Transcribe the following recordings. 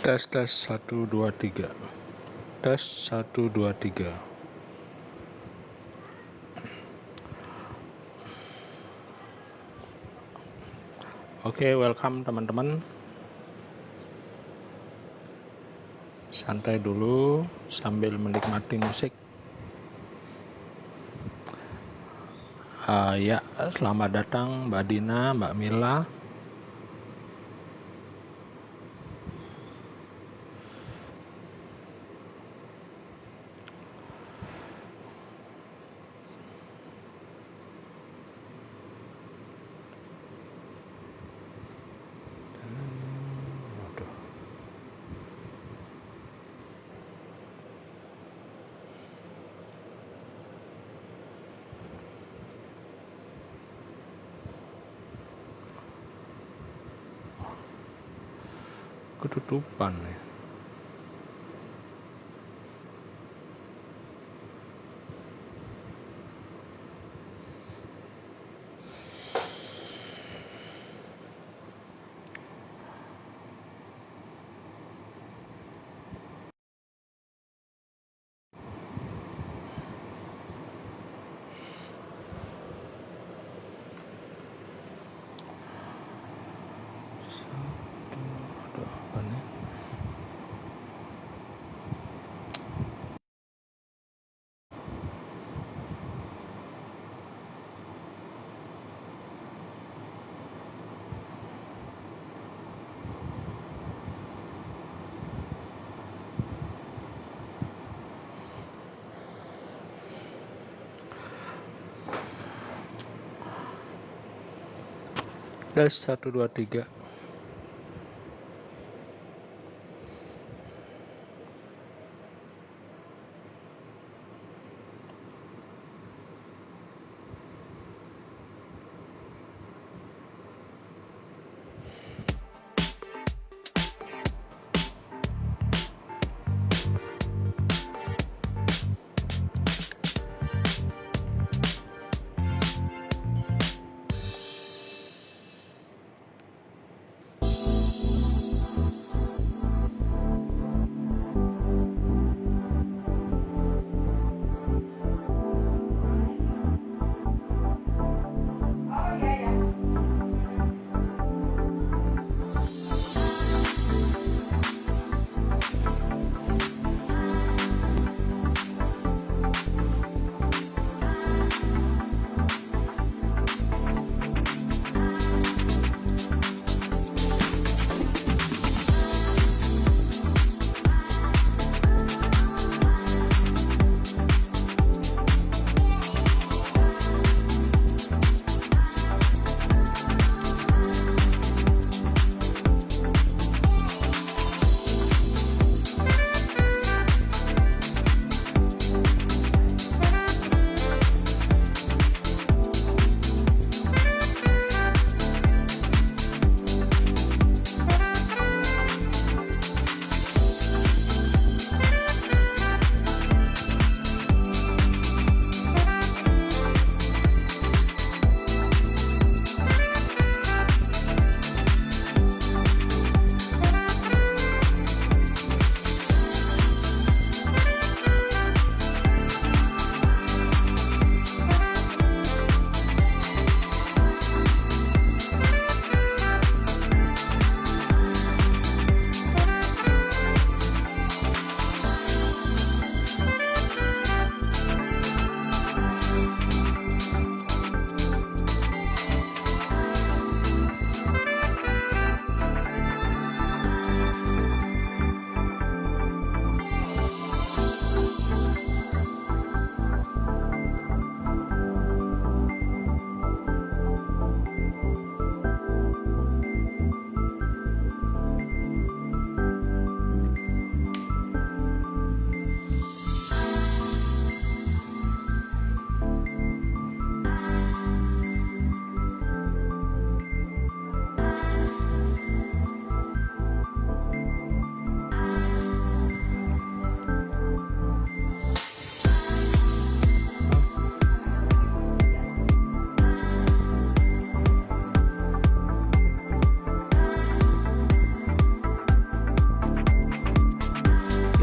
Tes 1 2 3. Tes 1 2 3. Oke, welcome teman-teman. Santai dulu sambil menikmati musik. Ya, selamat datang Mbak Dina, Mbak Mila. Ketutupan ya. Apa nih? Tes 1 2 3.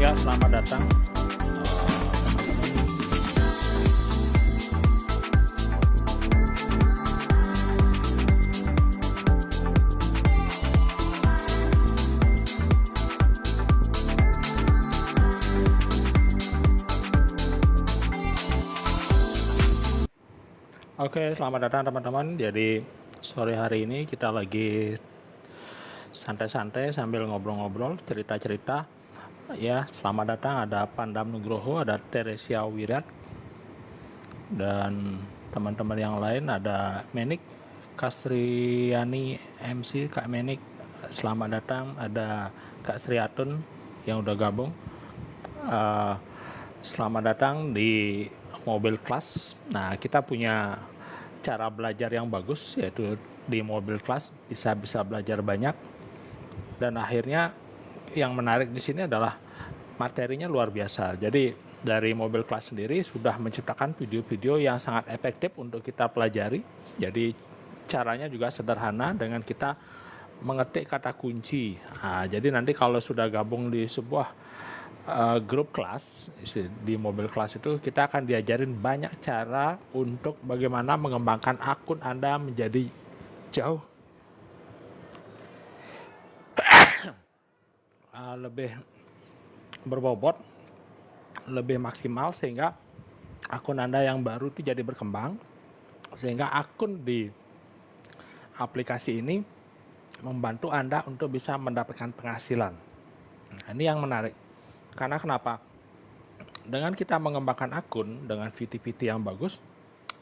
Ya, selamat datang teman-teman. Oke, selamat datang teman-teman. Jadi sore hari ini kita lagi santai-santai sambil ngobrol-ngobrol, cerita-cerita. Ya, selamat datang. Ada Pandam Nugroho, ada Teresia Wirat, dan teman-teman yang lain. Ada Menik, Kastriani MC, Kak Menik. Selamat datang. Ada Kak Sriatun yang udah gabung. Selamat datang di Mobil Kelas. Nah, kita punya cara belajar yang bagus, yaitu di Mobil Kelas bisa belajar banyak. Dan akhirnya yang menarik di sini adalah materinya luar biasa. Jadi dari Mobil Kelas sendiri sudah menciptakan video-video yang sangat efektif untuk kita pelajari. Jadi caranya juga sederhana dengan kita mengetik kata kunci. Nah, jadi nanti kalau sudah gabung di sebuah grup kelas di Mobil Kelas itu, kita akan diajarin banyak cara untuk bagaimana mengembangkan akun Anda menjadi jauh lebih berbobot, lebih maksimal, sehingga akun Anda yang baru itu jadi berkembang, sehingga akun di aplikasi ini membantu Anda untuk bisa mendapatkan penghasilan. Nah, ini yang menarik. Karena kenapa? Dengan kita mengembangkan akun dengan VT-VT yang bagus,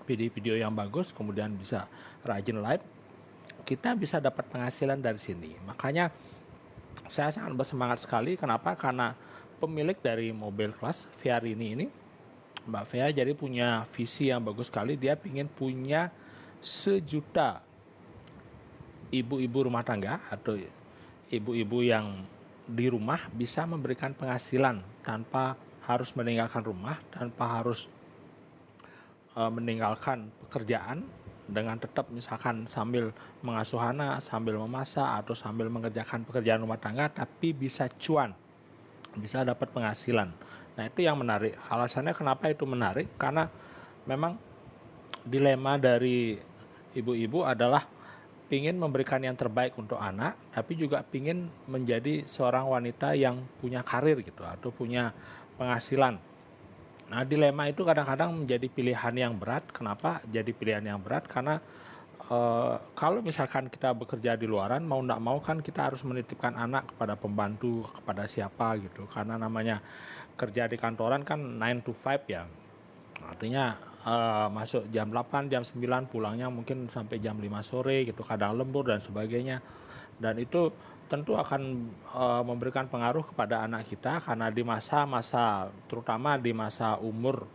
video-video yang bagus, kemudian bisa rajin live, kita bisa dapat penghasilan dari sini. Makanya saya sangat bersemangat sekali. Kenapa? Karena pemilik dari Mobil Kelas, Fiarini ini, Mbak Fea, jadi punya visi yang bagus sekali. Dia ingin punya 1 juta ibu-ibu rumah tangga atau ibu-ibu yang di rumah bisa memberikan penghasilan tanpa harus meninggalkan rumah, tanpa harus meninggalkan pekerjaan, dengan tetap misalkan sambil mengasuh anak, sambil memasak, atau sambil mengerjakan pekerjaan rumah tangga, tapi bisa cuan, bisa dapat penghasilan. Nah, itu yang menarik. Alasannya kenapa itu menarik? Karena memang dilema dari ibu-ibu adalah ingin memberikan yang terbaik untuk anak, tapi juga ingin menjadi seorang wanita yang punya karir gitu, atau punya penghasilan. Nah, dilema itu kadang-kadang menjadi pilihan yang berat. Kenapa jadi pilihan yang berat? Karena kalau misalkan kita bekerja di luaran, mau tidak mau kan kita harus menitipkan anak kepada pembantu, kepada siapa gitu. Karena namanya kerja di kantoran kan 9 to 5 ya. Artinya masuk jam 8, jam 9, pulangnya mungkin sampai jam 5 sore gitu, kadang lembur dan sebagainya. Dan itu tentu akan memberikan pengaruh kepada anak kita, karena di masa-masa, terutama di masa umur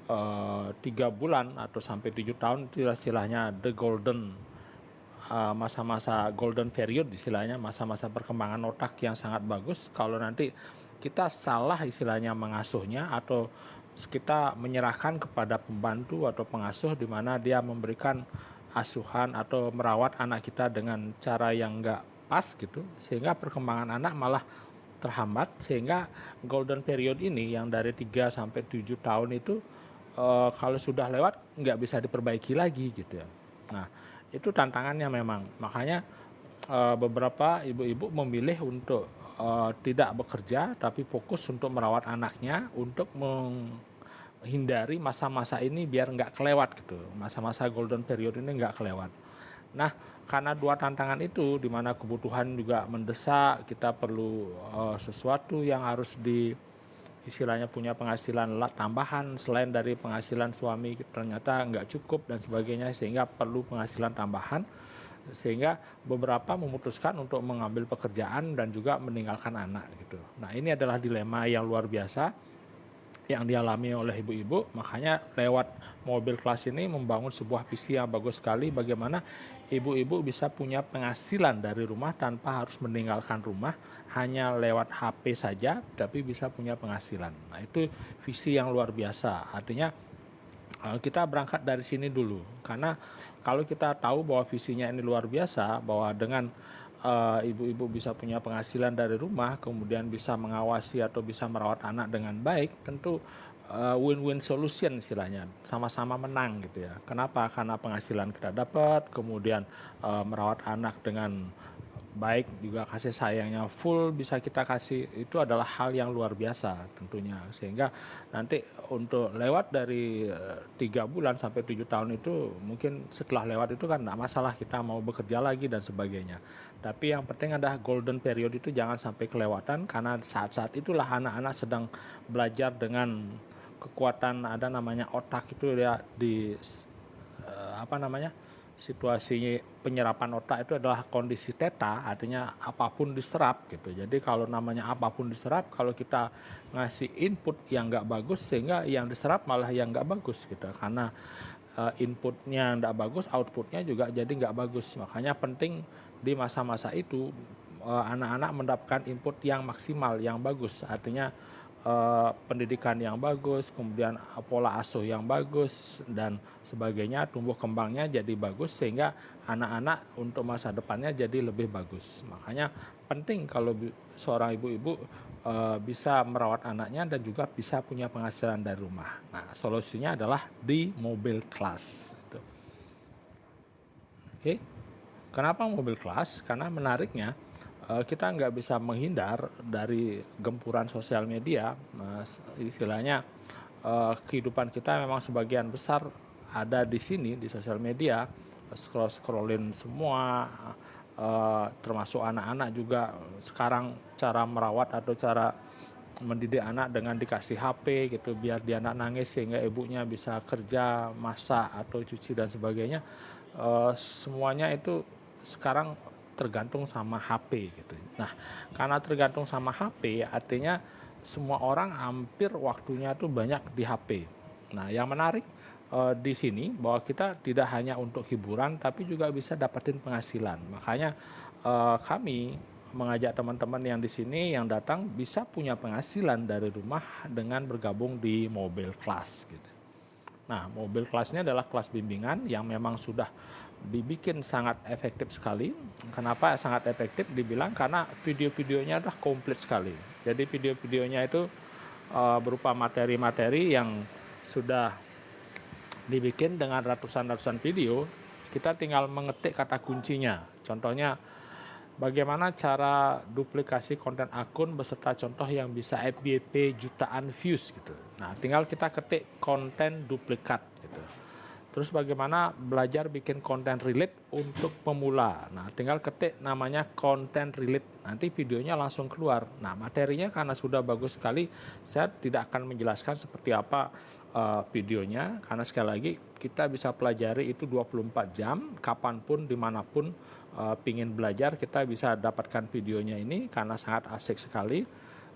3 bulan atau sampai 7 tahun, itu istilahnya the golden masa-masa golden period, istilahnya masa-masa perkembangan otak yang sangat bagus. Kalau nanti kita salah istilahnya mengasuhnya, atau kita menyerahkan kepada pembantu atau pengasuh di mana dia memberikan asuhan atau merawat anak kita dengan cara yang enggak pas gitu, sehingga perkembangan anak malah terhambat, sehingga golden period ini yang dari 3 sampai 7 tahun itu kalau sudah lewat nggak bisa diperbaiki lagi gitu ya. Nah, itu tantangannya memang. Makanya beberapa ibu-ibu memilih untuk tidak bekerja, tapi fokus untuk merawat anaknya, untuk menghindari masa-masa ini biar nggak kelewat gitu. Masa-masa golden period ini nggak kelewat. Nah, karena 2 tantangan itu, di mana kebutuhan juga mendesak, kita perlu sesuatu yang harus istilahnya punya penghasilan tambahan selain dari penghasilan suami ternyata nggak cukup dan sebagainya, sehingga perlu penghasilan tambahan, sehingga beberapa memutuskan untuk mengambil pekerjaan dan juga meninggalkan anak gitu. Nah, ini adalah dilema yang luar biasa yang dialami oleh ibu-ibu. Makanya lewat Mobil Kelas ini membangun sebuah visi yang bagus sekali, bagaimana ibu-ibu bisa punya penghasilan dari rumah tanpa harus meninggalkan rumah, hanya lewat HP saja tapi bisa punya penghasilan. Nah, itu visi yang luar biasa. Artinya kita berangkat dari sini dulu, karena kalau kita tahu bahwa visinya ini luar biasa, bahwa dengan ibu-ibu bisa punya penghasilan dari rumah, kemudian bisa mengawasi atau bisa merawat anak dengan baik, tentu win-win solution istilahnya, sama-sama menang gitu ya. Kenapa? Karena penghasilan kita dapat, kemudian merawat anak dengan baik, juga kasih sayangnya full bisa kita kasih, itu adalah hal yang luar biasa tentunya. Sehingga nanti untuk lewat dari 3 bulan sampai 7 tahun itu, mungkin setelah lewat itu kan tidak masalah, kita mau bekerja lagi dan sebagainya. Tapi yang penting adalah golden period itu jangan sampai kelewatan, karena saat-saat itulah anak-anak sedang belajar dengan kekuatan, ada namanya otak itu ya, di apa namanya, situasi penyerapan otak itu adalah kondisi theta, artinya apapun diserap gitu. Jadi kalau namanya apapun diserap, kalau kita ngasih input yang nggak bagus, sehingga yang diserap malah yang nggak bagus gitu. Karena inputnya nggak bagus, outputnya juga jadi nggak bagus. Makanya penting di masa-masa itu anak-anak mendapatkan input yang maksimal, yang bagus. Artinya pendidikan yang bagus, kemudian pola asuh yang bagus dan sebagainya, tumbuh kembangnya jadi bagus, sehingga anak-anak untuk masa depannya jadi lebih bagus. Makanya penting kalau seorang ibu-ibu bisa merawat anaknya dan juga bisa punya penghasilan dari rumah. Nah, solusinya adalah di mobil kelas. Oke, kenapa mobil kelas? Karena menariknya, kita nggak bisa menghindar dari gempuran sosial media. Istilahnya kehidupan kita memang sebagian besar ada di sini, di sosial media, scrollin semua, termasuk anak-anak juga. Sekarang cara merawat atau cara mendidik anak dengan dikasih HP gitu, biar dia anak nangis sehingga ibunya bisa kerja, masak atau cuci dan sebagainya. Semuanya itu sekarang tergantung sama HP gitu. Nah, karena tergantung sama HP, artinya semua orang hampir waktunya tuh banyak di HP. Nah, yang menarik di sini bahwa kita tidak hanya untuk hiburan, tapi juga bisa dapetin penghasilan. Makanya kami mengajak teman-teman yang di sini yang datang bisa punya penghasilan dari rumah dengan bergabung di mobil kelas gitu. Nah, mobil kelasnya adalah kelas bimbingan yang memang sudah dibikin sangat efektif sekali. Kenapa sangat efektif? Dibilang karena video-videonya adalah komplit sekali. Jadi video-videonya itu berupa materi-materi yang sudah dibikin dengan ratusan-ratusan video. Kita tinggal mengetik kata kuncinya. Contohnya, bagaimana cara duplikasi konten akun beserta contoh yang bisa FYP jutaan views gitu. Nah, tinggal kita ketik konten duplikat gitu. Terus bagaimana belajar bikin konten relate untuk pemula. Nah, tinggal ketik namanya konten relate. Nanti videonya langsung keluar. Nah, materinya karena sudah bagus sekali, saya tidak akan menjelaskan seperti apa videonya. Karena sekali lagi, kita bisa pelajari itu 24 jam, kapanpun, dimanapun pingin belajar, kita bisa dapatkan videonya ini karena sangat asik sekali.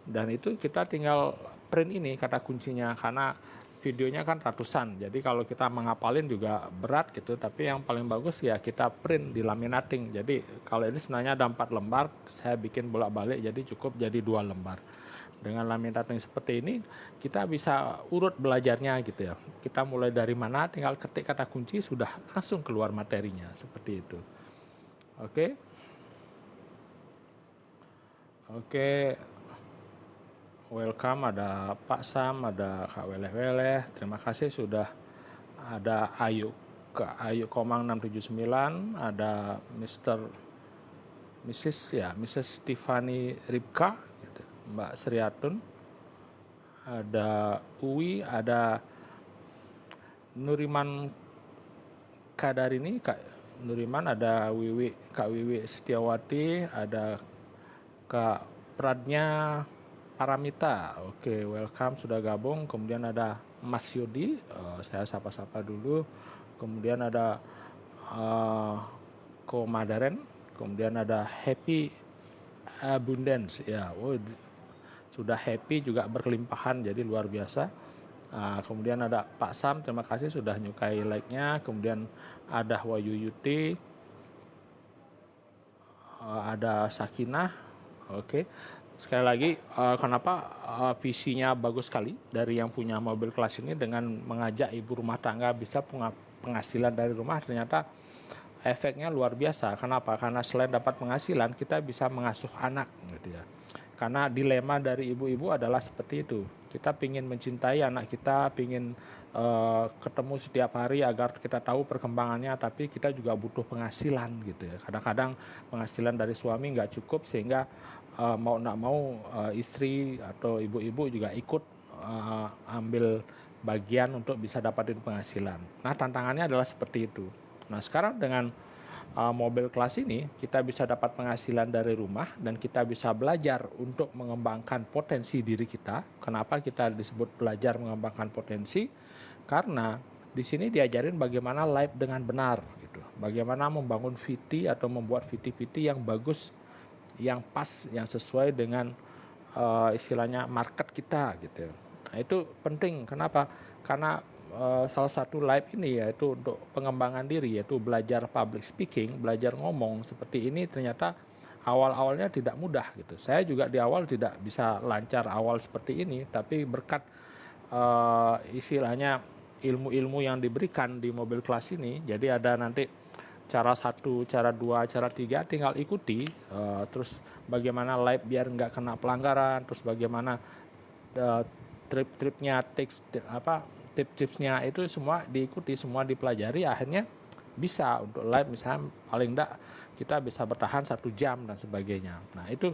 Dan itu kita tinggal print ini kata kuncinya, karena videonya kan ratusan, jadi kalau kita menghafalin juga berat gitu. Tapi yang paling bagus ya kita print di laminating. Jadi kalau ini sebenarnya ada 4 lembar, saya bikin bolak-balik jadi cukup jadi 2 lembar. Dengan laminating seperti ini kita bisa urut belajarnya gitu ya. Kita mulai dari mana, tinggal ketik kata kunci, sudah langsung keluar materinya seperti itu. Oke. Welcome, ada Pak Sam, ada Kak Weleh-Weleh. Terima kasih sudah ada Ayu Komang 679, ada Mrs. Tiffany Ripka, gitu, Mbak Sriatun, ada Uwi, ada Nuriman Kadarini, Kak Nuriman, ada Kak Wiwi Setiawati, ada Kak Pradnya Paramita. Oke, welcome sudah gabung. Kemudian ada Mas Yudi, saya sapa-sapa dulu. Kemudian ada Ko Madaren. Kemudian ada Happy Abundance. Ya, sudah happy juga berkelimpahan, jadi luar biasa. Kemudian ada Pak Sam, terima kasih sudah nyukai like-nya. Kemudian ada Wayu Yuti, ada Sakinah. Oke. Sekali lagi, kenapa visinya bagus sekali dari yang punya mobil kelas ini dengan mengajak ibu rumah tangga bisa penghasilan dari rumah. Ternyata efeknya luar biasa. Kenapa? Karena selain dapat penghasilan, kita bisa mengasuh anak, gitu ya. Karena dilema dari ibu-ibu adalah seperti itu. Kita pingin mencintai anak kita, pingin ketemu setiap hari agar kita tahu perkembangannya, tapi kita juga butuh penghasilan, gitu ya. Kadang-kadang penghasilan dari suami nggak cukup, sehingga mau nggak mau istri atau ibu-ibu juga ikut ambil bagian untuk bisa dapatin penghasilan. Nah, tantangannya adalah seperti itu. Nah, sekarang dengan mobil kelas ini, kita bisa dapat penghasilan dari rumah dan kita bisa belajar untuk mengembangkan potensi diri kita. Kenapa kita disebut belajar mengembangkan potensi? Karena di sini diajarin bagaimana live dengan benar, gitu. Bagaimana membangun VT atau membuat VT-VT yang bagus, yang pas, yang sesuai dengan istilahnya market kita, gitu. Nah, itu penting. Kenapa? Karena salah satu live ini yaitu untuk pengembangan diri, yaitu belajar public speaking, belajar ngomong seperti ini, ternyata awal-awalnya tidak mudah, gitu. Saya juga di awal tidak bisa lancar awal seperti ini, tapi berkat istilahnya ilmu-ilmu yang diberikan di mobil kelas ini, jadi ada nanti cara 1, cara 2, cara 3, tinggal ikuti, terus bagaimana live biar nggak kena pelanggaran, terus bagaimana trip-tripnya, tips-tipsnya itu semua diikuti, semua dipelajari, akhirnya bisa untuk live misalnya paling enggak kita bisa bertahan 1 jam dan sebagainya. Nah, itu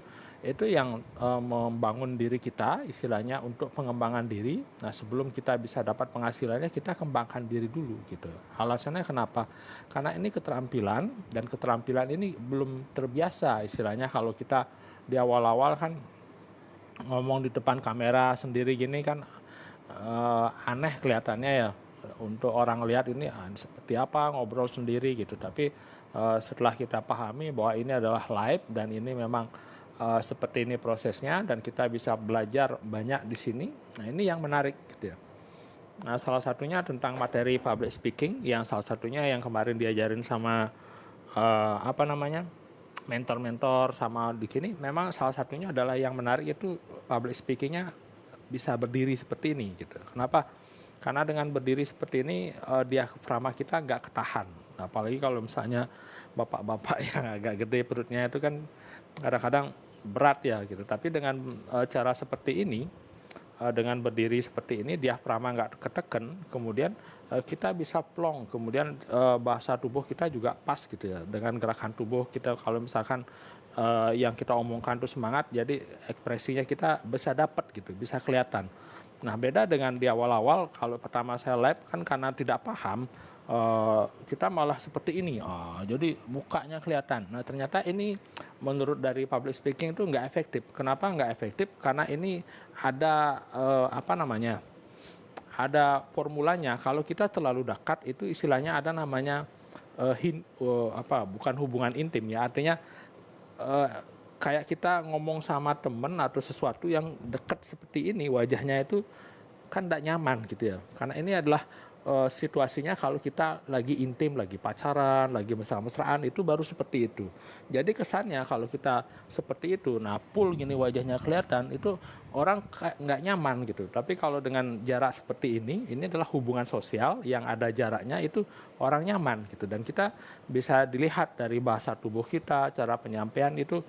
yang membangun diri kita, istilahnya untuk pengembangan diri. Nah, sebelum kita bisa dapat penghasilannya, kita kembangkan diri dulu, gitu. Alasannya kenapa? Karena ini keterampilan, dan keterampilan ini belum terbiasa, istilahnya kalau kita di awal-awal kan ngomong di depan kamera sendiri gini kan aneh kelihatannya ya, untuk orang lihat ini seperti apa ngobrol sendiri, gitu. Tapi setelah kita pahami bahwa ini adalah live dan ini memang seperti ini prosesnya, dan kita bisa belajar banyak di sini. Nah, ini yang menarik, gitu ya. Nah, salah satunya tentang materi public speaking, yang salah satunya yang kemarin diajarin sama mentor-mentor sama di sini, memang salah satunya adalah yang menarik itu public speakingnya bisa berdiri seperti ini, gitu. Kenapa? Karena dengan berdiri seperti ini diafragma kita nggak ketahan. Nah, apalagi kalau misalnya bapak-bapak yang agak gede perutnya itu kan kadang-kadang berat ya, gitu. Tapi dengan cara seperti ini, dengan berdiri seperti ini, diafragma nggak ketekan, kemudian kita bisa plong, kemudian bahasa tubuh kita juga pas, gitu ya, dengan gerakan tubuh kita. Kalau misalkan yang kita omongkan itu semangat, jadi ekspresinya kita bisa dapat, gitu, bisa kelihatan. Nah, beda dengan di awal-awal, kalau pertama saya live kan karena tidak paham, kita malah seperti ini, jadi mukanya kelihatan. Nah, ternyata ini menurut dari public speaking itu nggak efektif. Kenapa nggak efektif? Karena ini ada ada formulanya. Kalau kita terlalu dekat, itu istilahnya ada namanya bukan hubungan intim ya, artinya kayak kita ngomong sama temen atau sesuatu yang dekat seperti ini, wajahnya itu kan tidak nyaman, gitu ya. Karena ini adalah situasinya kalau kita lagi intim, lagi pacaran, lagi mesra-mesraan, itu baru seperti itu. Jadi kesannya kalau kita seperti itu, nah full gini wajahnya kelihatan, itu orang nggak nyaman, gitu. Tapi kalau dengan jarak seperti ini adalah hubungan sosial yang ada jaraknya, itu orang nyaman, gitu. Dan kita bisa dilihat dari bahasa tubuh kita, cara penyampaian itu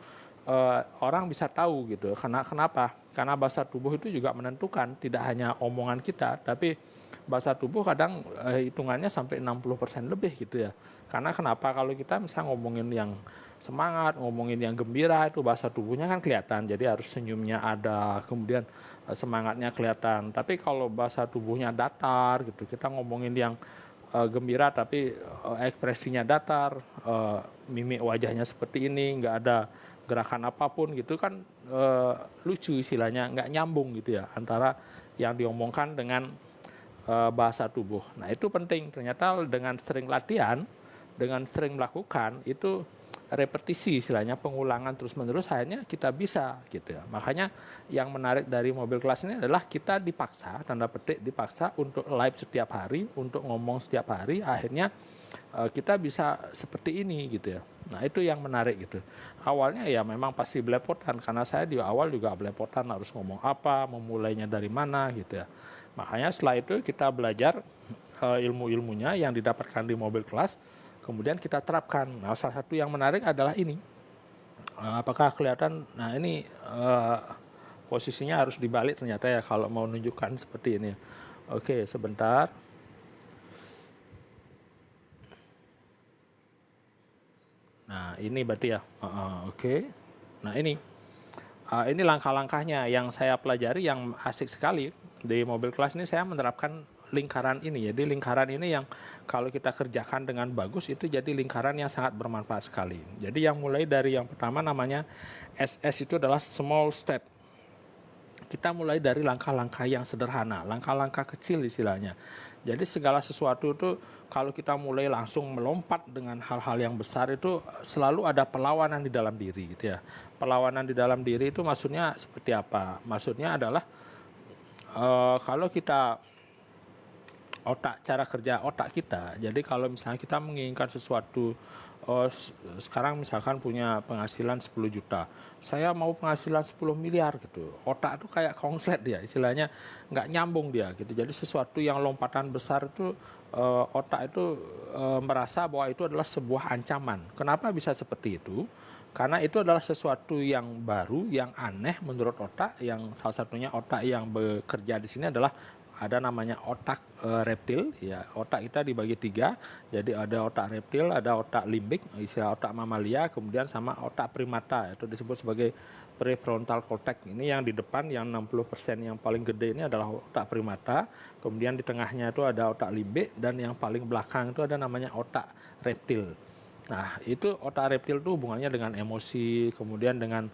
orang bisa tahu, gitu. Kenapa? Karena bahasa tubuh itu juga menentukan, tidak hanya omongan kita, tapi bahasa tubuh kadang hitungannya sampai 60% lebih, gitu ya. Karena kenapa? Kalau kita misalnya ngomongin yang semangat, ngomongin yang gembira, itu bahasa tubuhnya kan kelihatan. Jadi harus senyumnya ada, kemudian semangatnya kelihatan. Tapi kalau bahasa tubuhnya datar, gitu, kita ngomongin yang gembira tapi ekspresinya datar, mimik wajahnya seperti ini, nggak ada gerakan apapun, gitu kan lucu istilahnya, nggak nyambung, gitu ya, antara yang diomongkan dengan bahasa tubuh. Nah, itu penting. Ternyata dengan sering latihan, dengan sering melakukan, itu repetisi istilahnya, pengulangan terus-menerus, akhirnya kita bisa, gitu ya. Makanya yang menarik dari mobil kelas ini adalah kita dipaksa, tanda petik dipaksa, untuk live setiap hari, untuk ngomong setiap hari, akhirnya kita bisa seperti ini, gitu ya. Nah, itu yang menarik, gitu. Awalnya ya memang pasti belepotan, karena saya di awal juga belepotan, harus ngomong apa, memulainya dari mana, gitu ya. Makanya setelah itu kita belajar ilmu-ilmunya yang didapatkan di mobil kelas, kemudian kita terapkan. Nah, salah satu yang menarik adalah ini. Apakah kelihatan? Nah, ini posisinya harus dibalik ternyata ya kalau mau menunjukkan seperti ini. Oke, sebentar. Nah, ini berarti ya. Oke. Nah, ini langkah-langkahnya yang saya pelajari yang asik sekali di mobil kelas ini. Saya menerapkan lingkaran ini. Jadi lingkaran ini yang kalau kita kerjakan dengan bagus itu jadi lingkaran yang sangat bermanfaat sekali. Jadi yang mulai dari yang pertama namanya SS itu adalah small step. Kita mulai dari langkah-langkah yang sederhana, langkah-langkah kecil istilahnya. Jadi segala sesuatu itu kalau kita mulai langsung melompat dengan hal-hal yang besar itu selalu ada perlawanan di dalam diri gitu ya. Perlawanan di dalam diri itu maksudnya seperti apa? Maksudnya adalah kalau kita cara kerja otak kita. Jadi kalau misalnya kita menginginkan sesuatu, sekarang misalkan punya penghasilan 10 juta, saya mau penghasilan 10 miliar gitu. Otak itu kayak konslet dia, istilahnya nggak nyambung dia gitu. Jadi sesuatu yang lompatan besar itu otak itu merasa bahwa itu adalah sebuah ancaman. Kenapa bisa seperti itu? Karena itu adalah sesuatu yang baru, yang aneh menurut otak. Yang salah satunya otak yang bekerja di sini adalah ada namanya otak reptil. Ya, otak kita dibagi 3. Jadi ada otak reptil, ada otak limbik, istilah otak mamalia, kemudian sama otak primata, itu disebut sebagai prefrontal cortex. Ini yang di depan yang 60% yang paling gede ini adalah otak primata, kemudian di tengahnya itu ada otak limbik, dan yang paling belakang itu ada namanya otak reptil. Nah, itu otak reptil itu hubungannya dengan emosi, kemudian dengan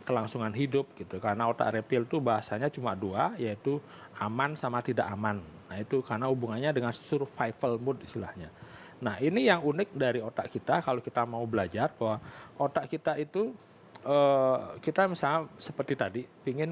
kelangsungan hidup gitu. Karena otak reptil itu bahasanya cuma 2, yaitu aman sama tidak aman. Nah, itu karena hubungannya dengan survival mood istilahnya. Nah, ini yang unik dari otak kita kalau kita mau belajar bahwa otak kita itu kita misalnya seperti tadi ingin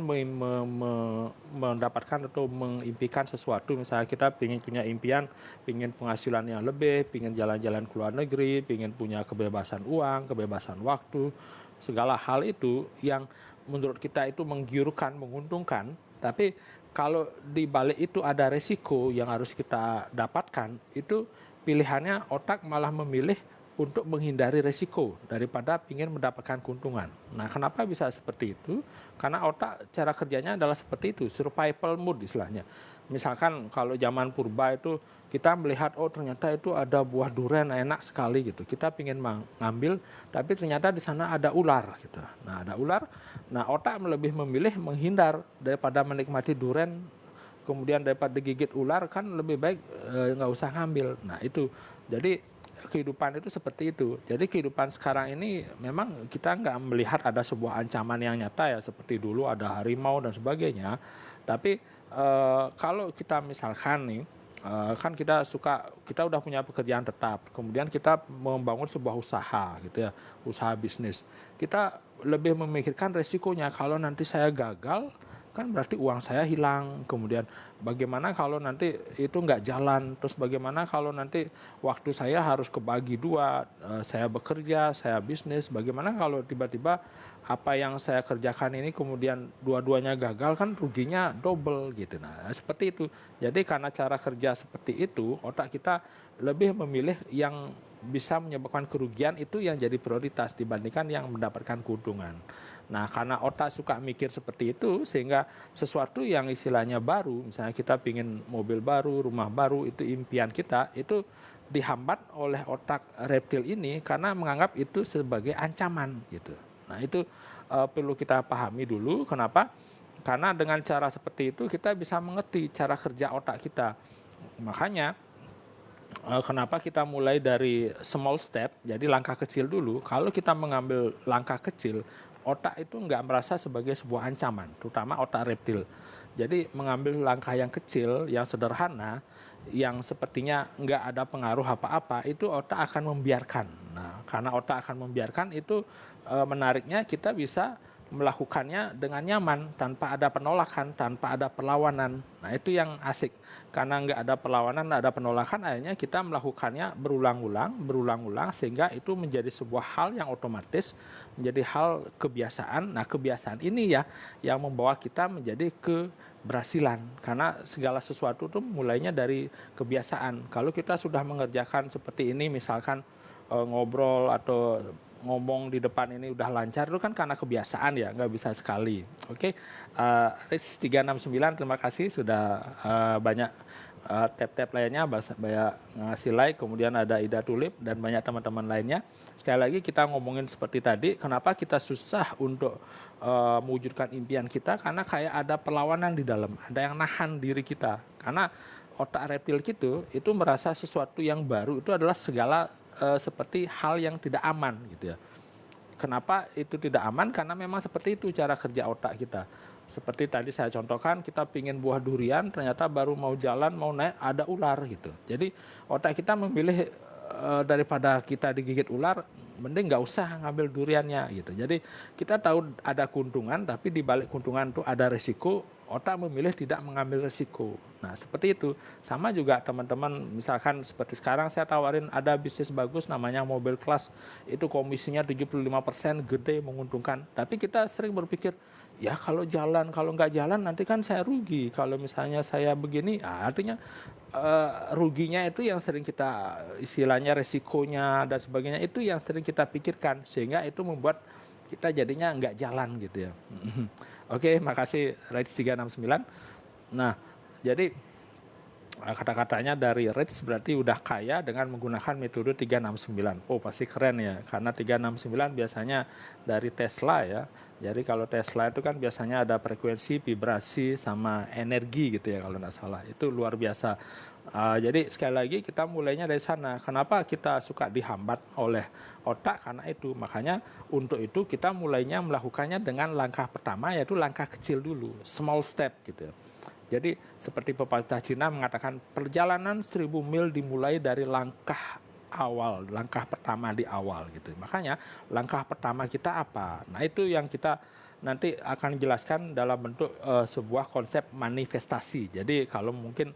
mendapatkan atau mengimpikan sesuatu, misalnya kita ingin punya impian, ingin penghasilan yang lebih, ingin jalan-jalan ke luar negeri, ingin punya kebebasan uang, kebebasan waktu, segala hal itu yang menurut kita itu menggiurkan, menguntungkan, tapi kalau di balik itu ada resiko yang harus kita dapatkan, itu pilihannya otak malah memilih untuk menghindari resiko daripada ingin mendapatkan keuntungan. Nah, kenapa bisa seperti itu? Karena otak cara kerjanya adalah seperti itu, survival mode istilahnya. Misalkan kalau zaman purba itu kita melihat, oh ternyata itu ada buah durian enak sekali gitu. Kita ingin mengambil, tapi ternyata di sana ada ular gitu. Nah, ada ular. Nah, otak lebih memilih menghindar daripada menikmati durian, kemudian daripada digigit ular, kan lebih baik nggak usah ngambil. Nah, itu. Jadi kehidupan itu seperti itu. Jadi kehidupan sekarang ini memang kita nggak melihat ada sebuah ancaman yang nyata ya seperti dulu ada harimau dan sebagainya. Tapi kalau kita misalkan nih, kan kita udah punya pekerjaan tetap, kemudian kita membangun sebuah usaha gitu ya, usaha bisnis. Kita lebih memikirkan resikonya, kalau nanti saya gagal, kan berarti uang saya hilang, kemudian bagaimana kalau nanti itu nggak jalan, terus bagaimana kalau nanti waktu saya harus kebagi 2, saya bekerja, saya bisnis, bagaimana kalau tiba-tiba apa yang saya kerjakan ini kemudian dua-duanya gagal, kan ruginya double gitu. Nah, seperti itu. Jadi karena cara kerja seperti itu, otak kita lebih memilih yang bisa menyebabkan kerugian itu yang jadi prioritas dibandingkan yang mendapatkan keuntungan. Nah, karena otak suka mikir seperti itu, sehingga sesuatu yang istilahnya baru, misalnya kita ingin mobil baru, rumah baru, itu impian kita, itu dihambat oleh otak reptil ini karena menganggap itu sebagai ancaman gitu. Nah, itu perlu kita pahami dulu. Kenapa? Karena dengan cara seperti itu kita bisa mengerti cara kerja otak kita. Makanya kenapa kita mulai dari small step, jadi langkah kecil dulu. Kalau kita mengambil langkah kecil, otak itu nggak merasa sebagai sebuah ancaman, terutama otak reptil. Jadi mengambil langkah yang kecil, yang sederhana, yang sepertinya nggak ada pengaruh apa-apa, itu otak akan membiarkan. Nah, karena otak akan membiarkan itu menariknya kita bisa melakukannya dengan nyaman, tanpa ada penolakan, tanpa ada perlawanan. Nah, itu yang asik. Karena nggak ada perlawanan, nggak ada penolakan, akhirnya kita melakukannya berulang-ulang, sehingga itu menjadi sebuah hal yang otomatis, menjadi hal kebiasaan. Nah, kebiasaan ini ya yang membawa kita menjadi keberhasilan. Karena segala sesuatu itu mulainya dari kebiasaan. Kalau kita sudah mengerjakan seperti ini, misalkan ngobrol atau ngomong di depan ini udah lancar, itu kan karena kebiasaan ya, nggak bisa sekali. Oke, Rich 369 terima kasih sudah banyak tap-tap lainnya, banyak ngasih like, kemudian ada Ida Tulip dan banyak teman-teman lainnya. Sekali lagi kita ngomongin seperti tadi, kenapa kita susah untuk mewujudkan impian kita, karena kayak ada perlawanan di dalam, ada yang nahan diri kita. Karena otak reptil itu merasa sesuatu yang baru itu adalah segala seperti hal yang tidak aman gitu ya. Kenapa itu tidak aman? Karena memang seperti itu cara kerja otak kita. Seperti tadi saya contohkan, kita pingin buah durian, ternyata baru mau jalan, mau naik, ada ular gitu. Jadi otak kita memilih daripada kita digigit ular, mending nggak usah ngambil duriannya gitu. Jadi kita tahu ada keuntungan, tapi di balik keuntungan itu ada risiko. Otak memilih tidak mengambil risiko. Nah, seperti itu. Sama juga teman-teman, misalkan seperti sekarang saya tawarin ada bisnis bagus namanya mobil kelas. Itu komisinya 75%, gede, menguntungkan. Tapi kita sering berpikir, ya kalau jalan, kalau nggak jalan nanti kan saya rugi. Kalau misalnya saya begini, artinya ruginya itu yang sering kita, istilahnya resikonya dan sebagainya, itu yang sering kita pikirkan. Sehingga itu membuat kita jadinya nggak jalan gitu ya. Oke, makasih Rage 369. Nah, jadi kata-katanya dari Rage berarti udah kaya dengan menggunakan metode 369. Oh, pasti keren ya, karena 369 biasanya dari Tesla ya. Jadi kalau Tesla itu kan biasanya ada frekuensi, vibrasi, sama energi gitu ya kalau nggak salah. Itu luar biasa. Jadi sekali lagi kita mulainya dari sana. Kenapa kita suka dihambat oleh otak? Karena itu. Makanya untuk itu kita mulainya melakukannya dengan langkah pertama, yaitu langkah kecil dulu, small step gitu. Jadi seperti pepatah Cina mengatakan perjalanan 1000 mil dimulai dari langkah awal, langkah pertama di awal gitu. Makanya langkah pertama kita apa? Nah, itu yang kita nanti akan jelaskan dalam bentuk sebuah konsep manifestasi. Jadi kalau mungkin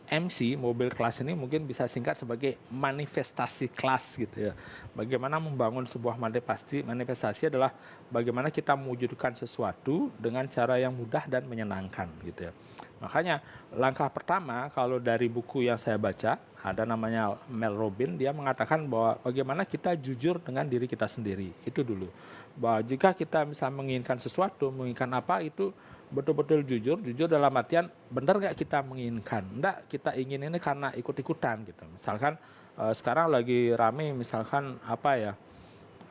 MC mobil kelas ini mungkin bisa singkat sebagai manifestasi kelas gitu ya. Bagaimana membangun sebuah manifestasi? Manifestasi adalah bagaimana kita mewujudkan sesuatu dengan cara yang mudah dan menyenangkan gitu ya. Makanya langkah pertama kalau dari buku yang saya baca, ada namanya Mel Robbins, dia mengatakan bahwa bagaimana kita jujur dengan diri kita sendiri. Itu dulu. Bahwa jika kita misalnya menginginkan sesuatu, menginginkan apa, itu betul-betul jujur dalam artian benar nggak kita menginginkan, enggak kita ingin ini karena ikut-ikutan gitu. Misalkan sekarang lagi rame misalkan apa ya,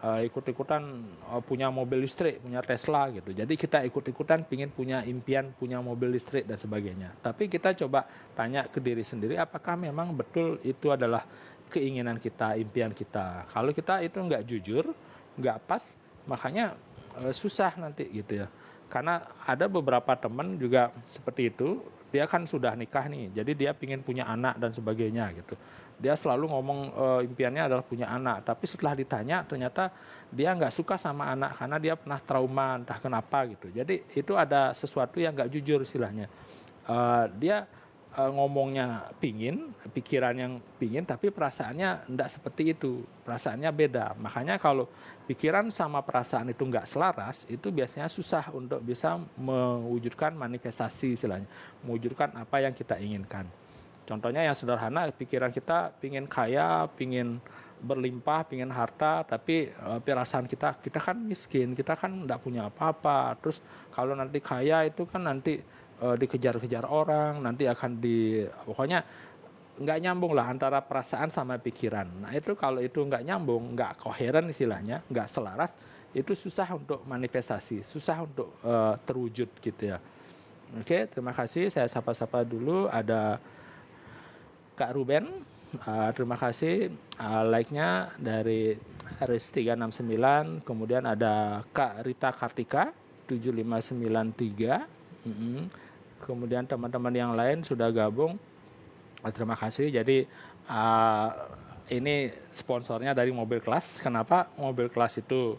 ikut-ikutan punya mobil listrik, punya Tesla gitu. Jadi kita ikut-ikutan pingin punya impian, punya mobil listrik dan sebagainya. Tapi kita coba tanya ke diri sendiri, apakah memang betul itu adalah keinginan kita, impian kita. Kalau kita itu nggak jujur, nggak pas, makanya susah nanti gitu ya. Karena ada beberapa teman juga seperti itu, dia kan sudah nikah nih, jadi dia pingin punya anak dan sebagainya gitu. Dia selalu ngomong impiannya adalah punya anak, tapi setelah ditanya ternyata dia nggak suka sama anak karena dia pernah trauma entah kenapa gitu. Jadi itu ada sesuatu yang nggak jujur istilahnya. Dia ngomongnya pingin, pikiran yang pingin, tapi perasaannya enggak seperti itu, perasaannya beda. Makanya kalau pikiran sama perasaan itu enggak selaras, itu biasanya susah untuk bisa mewujudkan manifestasi istilahnya, mewujudkan apa yang kita inginkan. Contohnya yang sederhana, pikiran kita pingin kaya, pingin berlimpah, pingin harta, tapi perasaan kita kan miskin, kita kan enggak punya apa-apa. Terus kalau nanti kaya itu kan nanti dikejar-kejar orang, nanti akan pokoknya nggak nyambung lah antara perasaan sama pikiran. Nah itu kalau itu nggak nyambung, nggak koheren istilahnya, nggak selaras, itu susah untuk manifestasi, susah untuk terwujud gitu ya. Oke, terima kasih. Saya sapa-sapa dulu. Ada Kak Ruben, terima kasih like-nya dari RS369. Kemudian ada Kak Rita Kartika 7593. Kemudian teman-teman yang lain sudah gabung, terima kasih. Jadi ini sponsornya dari mobil kelas. Kenapa mobil kelas itu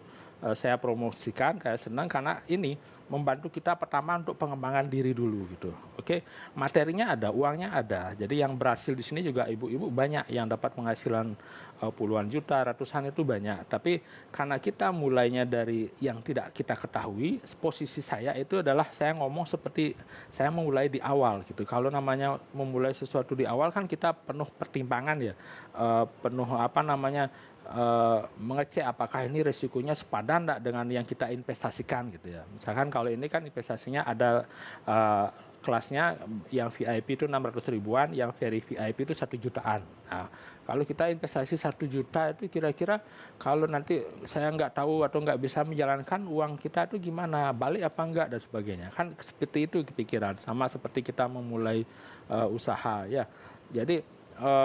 saya promosikan, kayak senang karena ini membantu kita pertama untuk pengembangan diri dulu gitu. Oke, materinya ada, uangnya ada. Jadi yang berhasil di sini juga ibu-ibu banyak yang dapat penghasilan puluhan juta, ratusan itu banyak. Tapi karena kita mulainya dari yang tidak kita ketahui, posisi saya itu adalah saya ngomong seperti saya memulai di awal gitu. Kalau namanya memulai sesuatu di awal kan kita penuh pertimbangan ya, penuh mengecek apakah ini resikonya sepadan enggak dengan yang kita investasikan gitu ya. Misalkan kalau ini kan investasinya ada kelasnya yang VIP itu 600 ribuan, yang very VIP itu 1 jutaan. Nah, kalau kita investasi 1 juta itu kira-kira kalau nanti saya nggak tahu atau nggak bisa menjalankan uang kita itu gimana, balik apa enggak dan sebagainya. Kan seperti itu pikiran, sama seperti kita memulai usaha ya. Jadi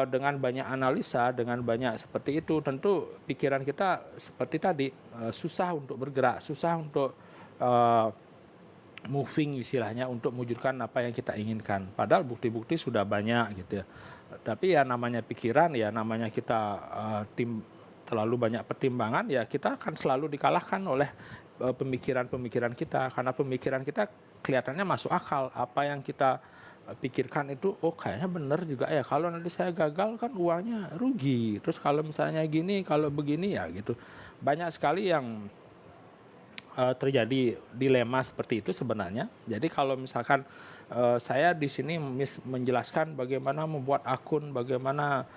dengan banyak analisa, dengan banyak seperti itu, tentu pikiran kita seperti tadi susah untuk bergerak, susah untuk moving istilahnya untuk mewujudkan apa yang kita inginkan. Padahal bukti-bukti sudah banyak gitu ya. Tapi ya namanya pikiran, ya namanya kita terlalu banyak pertimbangan, ya kita akan selalu dikalahkan oleh pemikiran-pemikiran kita. Karena pemikiran kita kelihatannya masuk akal, apa yang kita pikirkan itu, oh kayaknya benar juga ya, kalau nanti saya gagal kan uangnya rugi, terus kalau misalnya gini, kalau begini ya gitu. Banyak sekali yang terjadi dilema seperti itu sebenarnya. Jadi kalau misalkan saya di sini menjelaskan bagaimana membuat akun, bagaimana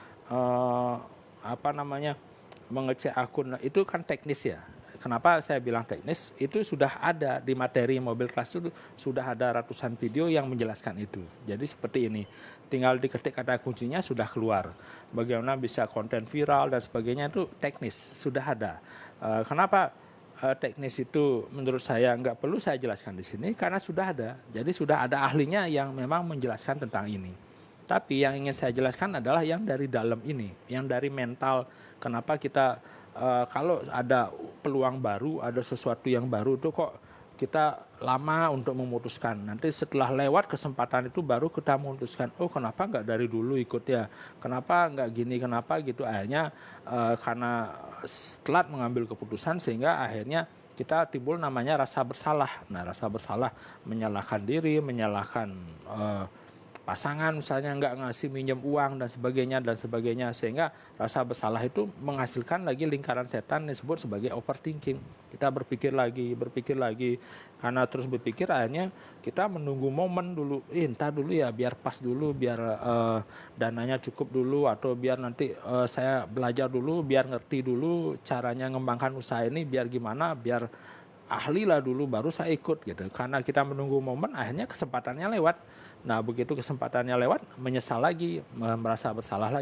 mengecek akun, itu kan teknis ya. Kenapa saya bilang teknis? Itu sudah ada di materi mobil kelas, itu sudah ada ratusan video yang menjelaskan itu. Jadi seperti ini, tinggal diketik kata kuncinya sudah keluar. Bagaimana bisa konten viral dan sebagainya itu teknis, sudah ada. Kenapa teknis itu menurut saya nggak perlu saya jelaskan di sini? Karena sudah ada. Jadi sudah ada ahlinya yang memang menjelaskan tentang ini. Tapi yang ingin saya jelaskan adalah yang dari dalam ini, yang dari mental. Kenapa kita kalau ada peluang baru, ada sesuatu yang baru itu kok kita lama untuk memutuskan. Nanti setelah lewat kesempatan itu baru kita memutuskan, oh kenapa nggak dari dulu ikut ya, kenapa nggak gini, kenapa gitu. Akhirnya karena telat mengambil keputusan sehingga akhirnya kita timbul namanya rasa bersalah. Nah, rasa bersalah menyalahkan diri, menyalahkan pasangan misalnya nggak ngasih minjem uang dan sebagainya, sehingga rasa bersalah itu menghasilkan lagi lingkaran setan yang disebut sebagai overthinking. Kita berpikir lagi, karena terus berpikir akhirnya kita menunggu momen dulu, entar dulu ya biar pas dulu, biar dananya cukup dulu, atau biar nanti saya belajar dulu, biar ngerti dulu caranya ngembangkan usaha ini, biar gimana, biar ahli lah dulu baru saya ikut gitu. Karena kita menunggu momen, akhirnya kesempatannya lewat. Nah, begitu kesempatannya lewat, menyesal lagi, merasa bersalah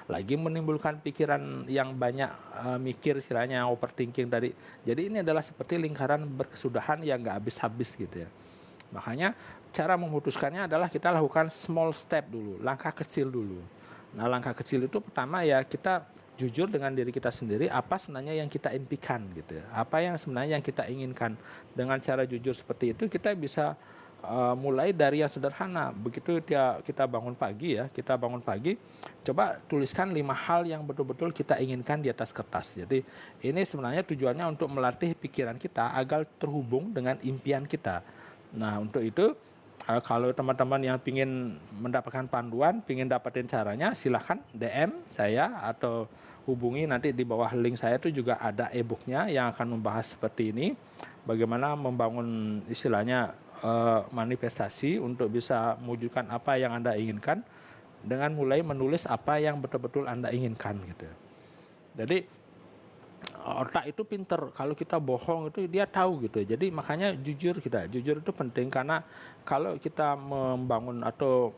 lagi, menimbulkan pikiran yang banyak, mikir istilahnya overthinking tadi. Jadi ini adalah seperti lingkaran berkesudahan yang nggak habis-habis gitu ya. Makanya cara memutuskannya adalah kita lakukan small step dulu, langkah kecil dulu. Nah, langkah kecil itu pertama ya kita jujur dengan diri kita sendiri, apa sebenarnya yang kita impikan gitu ya. Apa yang sebenarnya yang kita inginkan. Dengan cara jujur seperti itu kita bisa mulai dari yang sederhana. Begitu kita bangun pagi, coba tuliskan 5 hal yang betul-betul kita inginkan di atas kertas. Jadi ini sebenarnya tujuannya untuk melatih pikiran kita agar terhubung dengan impian kita. Nah, untuk itu kalau teman-teman yang ingin mendapatkan panduan, ingin dapetin caranya, silahkan DM saya atau hubungi, nanti di bawah link saya itu juga ada e-booknya yang akan membahas seperti ini, bagaimana membangun istilahnya manifestasi untuk bisa mewujudkan apa yang Anda inginkan dengan mulai menulis apa yang betul-betul Anda inginkan gitu. Jadi otak itu pinter, kalau kita bohong itu dia tahu gitu. Jadi makanya jujur itu penting, karena kalau kita membangun atau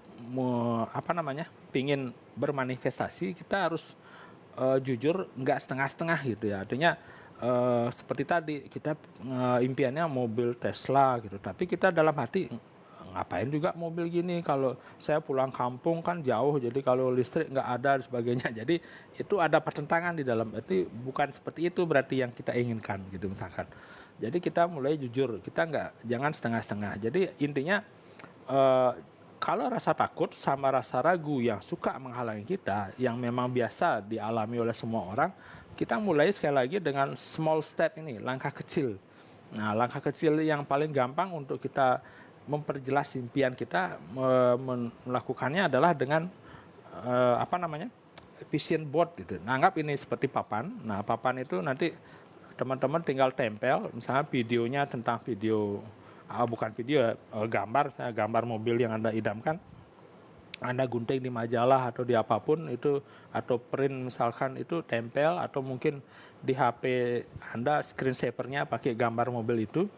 pingin bermanifestasi, kita harus jujur, nggak setengah-setengah gitu ya. Artinya seperti tadi kita impiannya mobil Tesla gitu, tapi kita dalam hati ngapain juga mobil gini, kalau saya pulang kampung kan jauh, jadi kalau listrik nggak ada dan sebagainya. Jadi itu ada pertentangan di dalam, itu bukan seperti itu berarti yang kita inginkan gitu misalkan. Jadi kita mulai jujur, kita jangan setengah-setengah. Jadi intinya kalau rasa takut sama rasa ragu yang suka menghalangi kita, yang memang biasa dialami oleh semua orang, kita mulai sekali lagi dengan small step ini, langkah kecil. Nah, langkah kecil yang paling gampang untuk kita memperjelas impian kita melakukannya adalah dengan apa namanya, vision board gitu. Nah, anggap ini seperti papan. Nah, papan itu nanti teman-teman tinggal tempel, misalnya videonya tentang video, bukan video ya, gambar, saya gambar mobil yang Anda idamkan. Anda gunting di majalah atau di apapun itu, atau print misalkan, itu tempel, atau mungkin di HP Anda screensavernya pakai gambar mobil itu,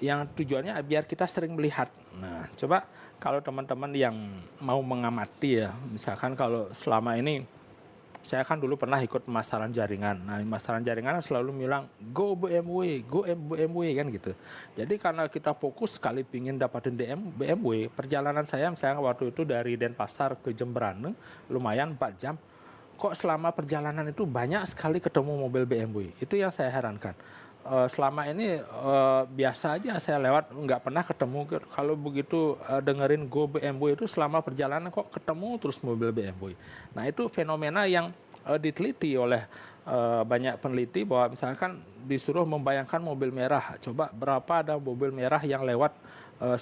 yang tujuannya biar kita sering melihat. Nah, coba kalau teman-teman yang mau mengamati ya, misalkan kalau selama ini saya kan dulu pernah ikut pemasaran jaringan. Nah, pemasaran jaringan selalu bilang go BMW, go BMW kan gitu. Jadi karena kita fokus sekali pingin dapatin BMW, perjalanan saya misalnya waktu itu dari Denpasar ke Jemberane lumayan 4 jam. Kok selama perjalanan itu banyak sekali ketemu mobil BMW. Itu yang saya herankan. Selama ini biasa aja saya lewat, nggak pernah ketemu. Kalau begitu dengerin go BMW itu selama perjalanan kok ketemu terus mobil BMW. Nah, itu fenomena yang diteliti oleh banyak peneliti, bahwa misalkan disuruh membayangkan mobil merah, coba berapa ada mobil merah yang lewat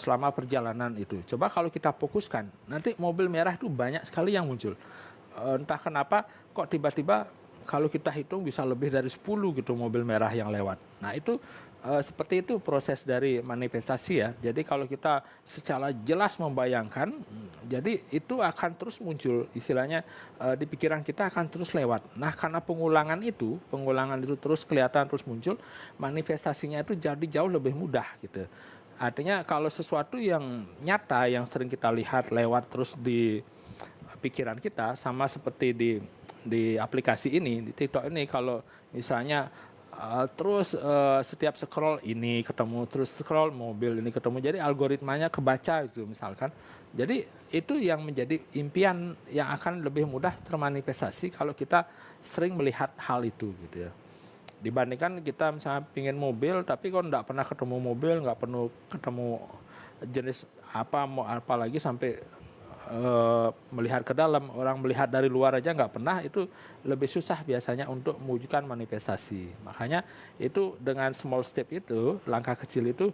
selama perjalanan itu. Coba kalau kita fokuskan, nanti mobil merah itu banyak sekali yang muncul. Entah kenapa kok tiba-tiba kalau kita hitung bisa lebih dari 10 gitu mobil merah yang lewat. Nah, itu seperti itu proses dari manifestasi ya. Jadi kalau kita secara jelas membayangkan, jadi itu akan terus muncul, istilahnya di pikiran kita akan terus lewat. Nah, karena pengulangan itu terus kelihatan, terus muncul, manifestasinya itu jadi jauh lebih mudah gitu. Artinya kalau sesuatu yang nyata, yang sering kita lihat lewat terus di pikiran kita, sama seperti di aplikasi ini, di TikTok ini, kalau misalnya terus setiap scroll ini ketemu, terus scroll mobil ini ketemu, jadi algoritmanya kebaca itu misalkan. Jadi itu yang menjadi impian yang akan lebih mudah termanifestasi kalau kita sering melihat hal itu gitu ya. Dibandingkan kita misalnya pingin mobil tapi kok nggak pernah ketemu mobil, nggak pernah ketemu jenis apa, mau apa lagi sampai melihat ke dalam. Orang melihat dari luar aja nggak pernah, itu lebih susah biasanya untuk mewujudkan manifestasi. Makanya itu dengan small step itu, langkah kecil itu,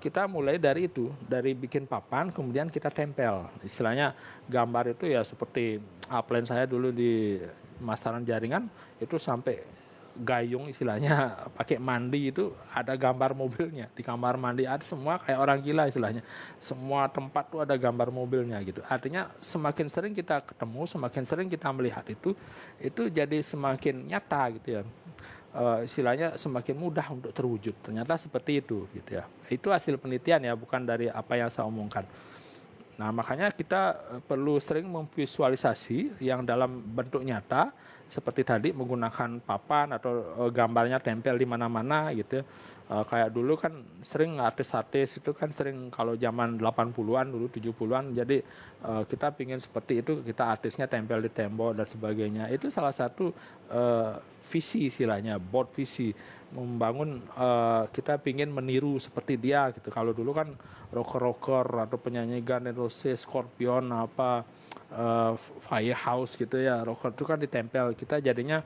kita mulai dari itu, dari bikin papan kemudian kita tempel. Istilahnya gambar itu ya seperti upline saya dulu di pemasaran jaringan itu, sampai gayung istilahnya pakai mandi itu ada gambar mobilnya di kamar mandi, ada semua kayak orang gila istilahnya, semua tempat tuh ada gambar mobilnya gitu. Artinya semakin sering kita ketemu, semakin sering kita melihat itu jadi semakin nyata gitu ya. Istilahnya semakin mudah untuk terwujud, ternyata seperti itu gitu ya. Itu hasil penelitian ya, bukan dari apa yang saya omongkan. Nah, makanya kita perlu sering memvisualisasi yang dalam bentuk nyata, seperti tadi menggunakan papan atau gambarnya tempel di mana-mana gitu. Kayak dulu kan sering artis-artis itu kan sering, kalau zaman 80-an dulu 70-an, jadi kita pingin seperti itu, kita artisnya tempel di tembok dan sebagainya. Itu salah satu visi istilahnya, board visi, membangun kita pingin meniru seperti dia gitu. Kalau dulu kan rocker-rocker atau penyanyi Guns N' Roses, Scorpion, Firehouse gitu ya, rocker itu kan ditempel, kita jadinya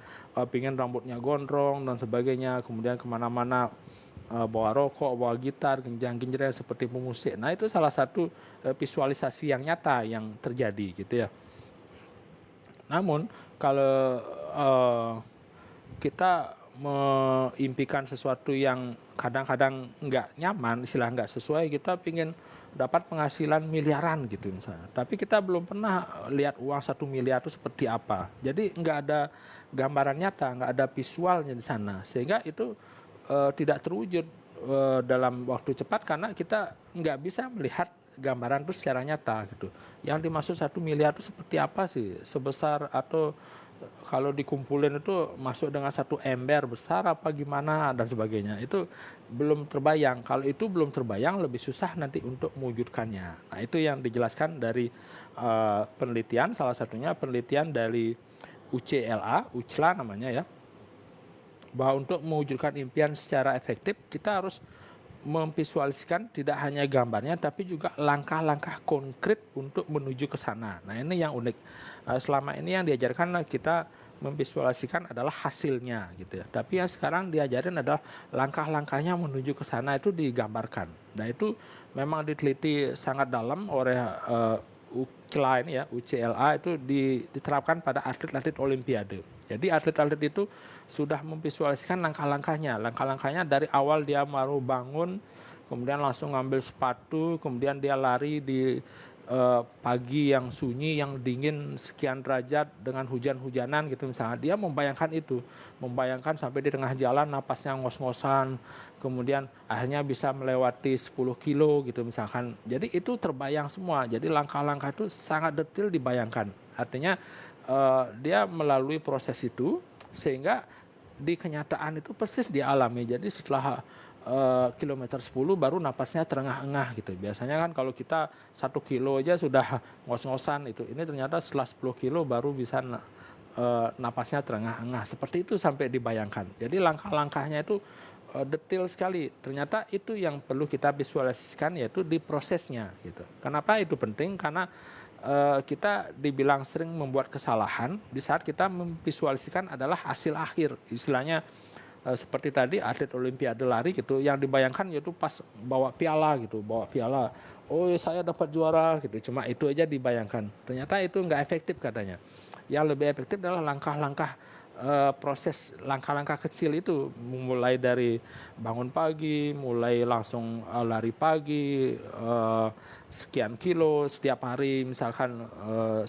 pingin rambutnya gondrong dan sebagainya, kemudian kemana-mana bawa rokok, bawa gitar, genjang-genjreng seperti pemusik. Nah, itu salah satu visualisasi yang nyata yang terjadi gitu ya. Namun kalau kita mengimpikan sesuatu yang kadang-kadang nggak nyaman, istilah nggak sesuai, kita pingin dapat penghasilan miliaran gitu misalnya, tapi kita belum pernah lihat uang 1 miliar itu seperti apa, jadi nggak ada gambaran nyata, nggak ada visualnya di sana, sehingga itu tidak terwujud dalam waktu cepat, karena kita nggak bisa melihat gambaran itu secara nyata gitu. Yang dimaksud 1 miliar itu seperti apa sih, sebesar atau kalau dikumpulin itu masuk dengan 1 ember besar apa gimana dan sebagainya, itu belum terbayang. Kalau itu belum terbayang, lebih susah nanti untuk mewujudkannya. Nah, itu yang dijelaskan dari penelitian, salah satunya penelitian dari UCLA namanya ya, bahwa untuk mewujudkan impian secara efektif kita harus memvisualisasikan tidak hanya gambarnya tapi juga langkah-langkah konkret untuk menuju ke sana. Nah, ini yang unik. Selama ini yang diajarkan kita memvisualisasikan adalah hasilnya gitu ya. Tapi yang sekarang diajarin adalah langkah-langkahnya menuju ke sana itu digambarkan. Nah itu memang diteliti sangat dalam oleh UCLA ini ya, UCLA itu diterapkan pada atlet-atlet Olimpiade. Jadi atlet-atlet itu sudah memvisualisasikan langkah-langkahnya. Langkah-langkahnya dari awal dia baru bangun, kemudian langsung ngambil sepatu, kemudian dia lari di pagi yang sunyi, yang dingin sekian derajat dengan hujan-hujanan gitu misalnya. Dia membayangkan itu, membayangkan sampai di tengah jalan napasnya ngos-ngosan, kemudian akhirnya bisa melewati 10 kilo gitu misalkan. Jadi itu terbayang semua, jadi langkah-langkah itu sangat detail dibayangkan. Artinya dia melalui proses itu sehingga di kenyataan itu persis dialami. Jadi setelah kilometer 10 baru napasnya terengah-engah gitu. Biasanya kan kalau kita 1 kilo aja sudah ngos-ngosan itu. Ini ternyata setelah 10 kilo baru bisa napasnya terengah-engah. Seperti itu sampai dibayangkan. Jadi langkah-langkahnya itu detail sekali. Ternyata itu yang perlu kita visualisasikan, yaitu di prosesnya gitu. Kenapa itu penting? Karena kita dibilang sering membuat kesalahan di saat kita memvisualisasikan adalah hasil akhir. Istilahnya seperti tadi atlet Olimpiade lari gitu, yang dibayangkan yaitu pas bawa piala gitu, bawa piala, oh saya dapat juara gitu, cuma itu aja dibayangkan. Ternyata itu nggak efektif katanya. Yang lebih efektif adalah langkah-langkah proses, langkah-langkah kecil itu, mulai dari bangun pagi, mulai langsung lari pagi sekian kilo setiap hari, misalkan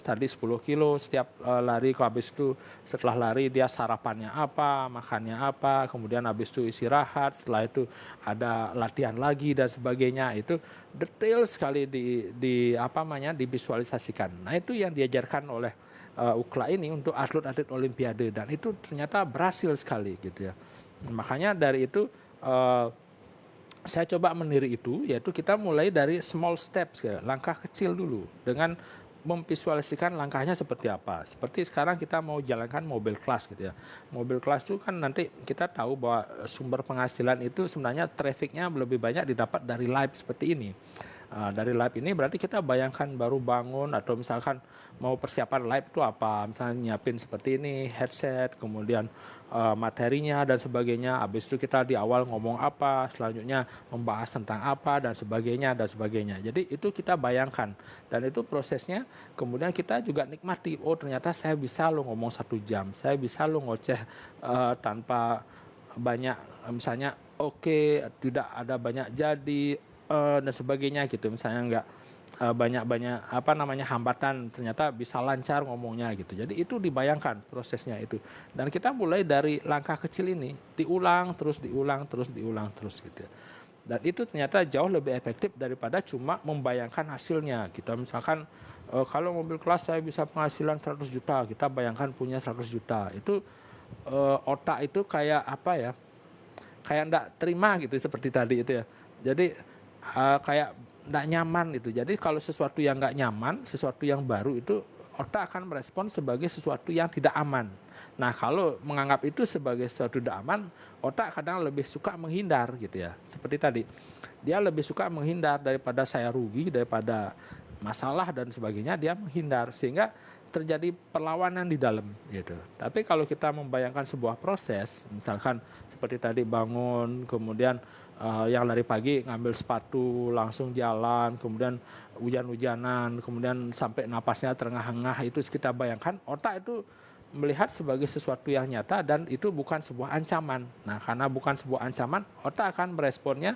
tadi 10 kilo setiap lari, habis itu setelah lari dia sarapannya apa, makannya apa, kemudian habis itu istirahat, setelah itu ada latihan lagi dan sebagainya. Itu detail sekali divisualisasikan. Nah itu yang diajarkan oleh UCLA ini untuk atlet-atlet Olimpiade, dan itu ternyata berhasil sekali gitu ya. Makanya dari itu saya coba meniru itu, yaitu kita mulai dari small steps ya, langkah kecil dulu dengan memvisualisasikan langkahnya seperti apa. Seperti sekarang kita mau jalankan mobil kelas gitu ya. Mobil kelas itu kan nanti kita tahu bahwa sumber penghasilan itu sebenarnya trafficnya lebih banyak didapat dari live seperti ini. Dari live ini berarti kita bayangkan baru bangun atau misalkan mau persiapan live itu apa, misalnya nyiapin seperti ini, headset, kemudian materinya dan sebagainya. Habis itu kita di awal ngomong apa, selanjutnya membahas tentang apa dan sebagainya dan sebagainya. Jadi itu kita bayangkan, dan itu prosesnya kemudian kita juga nikmati. Oh ternyata saya bisa lo ngomong 1 jam, saya bisa lo ngoceh tanpa banyak, misalnya oke, tidak ada banyak jadi dan sebagainya gitu, misalnya nggak banyak-banyak hambatan, ternyata bisa lancar ngomongnya gitu. Jadi itu dibayangkan prosesnya itu, dan kita mulai dari langkah kecil ini diulang terus gitu. Dan itu ternyata jauh lebih efektif daripada cuma membayangkan hasilnya. Kita misalkan kalau mobil kelas saya bisa penghasilan 100 juta, kita bayangkan punya 100 juta. Itu otak itu kayak apa ya, kayak enggak terima gitu, seperti tadi itu ya. Jadi kayak enggak nyaman gitu. Jadi kalau sesuatu yang enggak nyaman, sesuatu yang baru, itu otak akan merespon sebagai sesuatu yang tidak aman. Nah kalau menganggap itu sebagai sesuatu tidak aman, otak kadang lebih suka menghindar gitu ya. Seperti tadi, dia lebih suka menghindar daripada saya rugi, daripada masalah dan sebagainya, dia menghindar, sehingga terjadi perlawanan di dalam gitu. Tapi kalau kita membayangkan sebuah proses, misalkan seperti tadi bangun, kemudian yang lari pagi ngambil sepatu langsung jalan, kemudian hujan-hujanan, kemudian sampai napasnya terengah-engah, itu kita bayangkan, otak itu melihat sebagai sesuatu yang nyata dan itu bukan sebuah ancaman. Nah karena bukan sebuah ancaman, otak akan meresponnya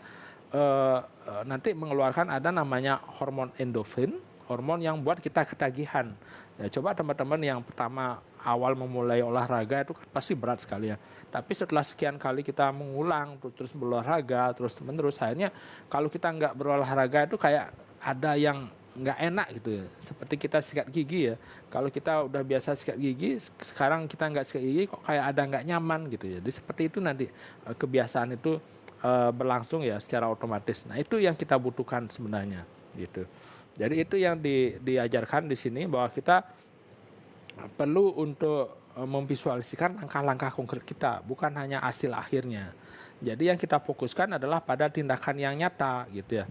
nanti mengeluarkan ada namanya hormon endorfin, hormon yang buat kita ketagihan. Ya, coba teman-teman yang pertama awal memulai olahraga itu kan pasti berat sekali ya. Tapi setelah sekian kali kita mengulang terus berolahraga terus menerus, akhirnya kalau kita nggak berolahraga itu kayak ada yang nggak enak gitu ya. Seperti kita sikat gigi ya. Kalau kita udah biasa sikat gigi, sekarang kita nggak sikat gigi kok kayak ada nggak nyaman gitu ya. Jadi seperti itu nanti kebiasaan itu berlangsung ya secara otomatis. Nah itu yang kita butuhkan sebenarnya gitu. Jadi itu yang diajarkan di sini, bahwa kita perlu untuk memvisualisasikan langkah-langkah konkret kita, bukan hanya hasil akhirnya. Jadi yang kita fokuskan adalah pada tindakan yang nyata gitu ya.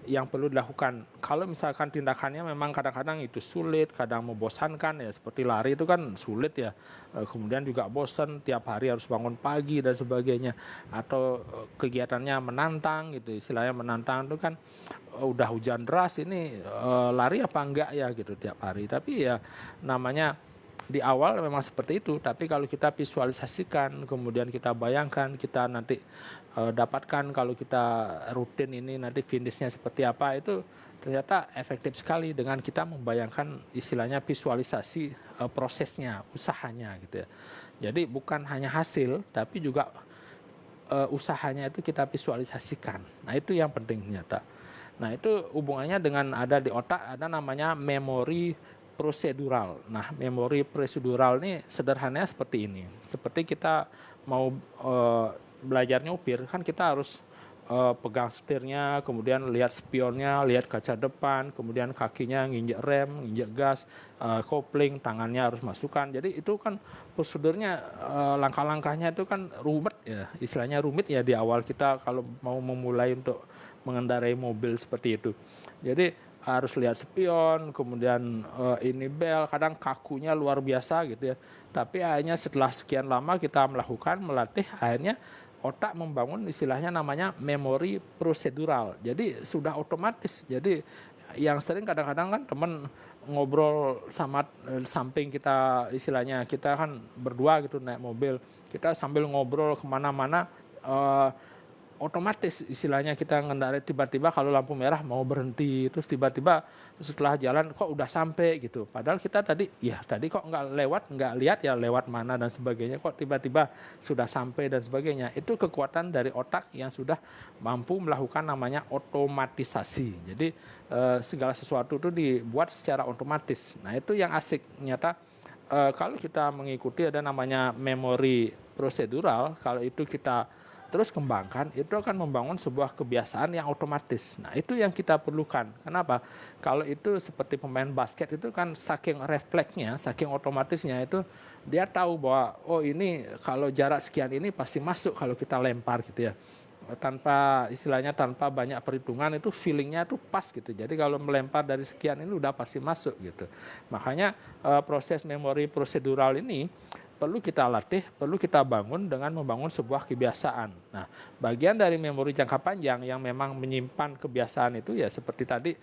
yang perlu dilakukan. Kalau misalkan tindakannya memang kadang-kadang itu sulit, kadang membosankan ya, seperti lari itu kan sulit ya. Kemudian juga bosan, tiap hari harus bangun pagi dan sebagainya. Atau kegiatannya menantang gitu, istilahnya menantang itu kan udah hujan deras ini lari apa enggak ya gitu tiap hari. Tapi ya namanya di awal memang seperti itu, tapi kalau kita visualisasikan, kemudian kita bayangkan, kita nanti dapatkan kalau kita rutin ini nanti finishnya seperti apa, itu ternyata efektif sekali dengan kita membayangkan istilahnya visualisasi prosesnya, usahanya gitu ya. Jadi bukan hanya hasil, tapi juga usahanya itu kita visualisasikan. Nah itu yang penting ternyata. Nah itu hubungannya dengan ada di otak, ada namanya memori prosedural. Nah, memori prosedural ini sederhananya seperti ini. Seperti kita mau belajar nyopir, kan kita harus pegang setirnya, kemudian lihat spionnya, lihat kaca depan, kemudian kakinya nginjek rem, nginjek gas, kopling, tangannya harus masukkan. Jadi itu kan prosedurnya, langkah-langkahnya itu kan rumit ya, istilahnya rumit ya di awal kita kalau mau memulai untuk mengendarai mobil seperti itu. Jadi harus lihat spion, kemudian ini bel, kadang kakunya luar biasa gitu ya. Tapi akhirnya setelah sekian lama kita melakukan, melatih, akhirnya otak membangun istilahnya namanya memori prosedural. Jadi sudah otomatis. Jadi yang sering kadang-kadang kan teman ngobrol sama samping kita, istilahnya kita kan berdua gitu naik mobil, kita sambil ngobrol kemana-mana, otomatis istilahnya kita ngendarai, tiba-tiba kalau lampu merah mau berhenti, terus tiba-tiba setelah jalan kok udah sampai gitu, padahal kita tadi kok nggak lihat ya lewat mana dan sebagainya, kok tiba-tiba sudah sampai dan sebagainya. Itu kekuatan dari otak yang sudah mampu melakukan namanya otomatisasi. Jadi segala sesuatu itu dibuat secara otomatis. Nah itu yang asik nyata. Kalau kita mengikuti ada namanya memori prosedural, kalau itu kita terus kembangkan, itu akan membangun sebuah kebiasaan yang otomatis. Nah itu yang kita perlukan. Kenapa? Kalau itu seperti pemain basket itu kan saking refleksnya, saking otomatisnya itu dia tahu bahwa oh ini kalau jarak sekian ini pasti masuk kalau kita lempar gitu ya. Tanpa istilahnya tanpa banyak perhitungan, itu feelingnya itu pas gitu. Jadi kalau melempar dari sekian ini udah pasti masuk gitu. Makanya proses memori prosedural ini perlu kita latih, perlu kita bangun dengan membangun sebuah kebiasaan. Nah, bagian dari memori jangka panjang yang memang menyimpan kebiasaan itu ya seperti tadi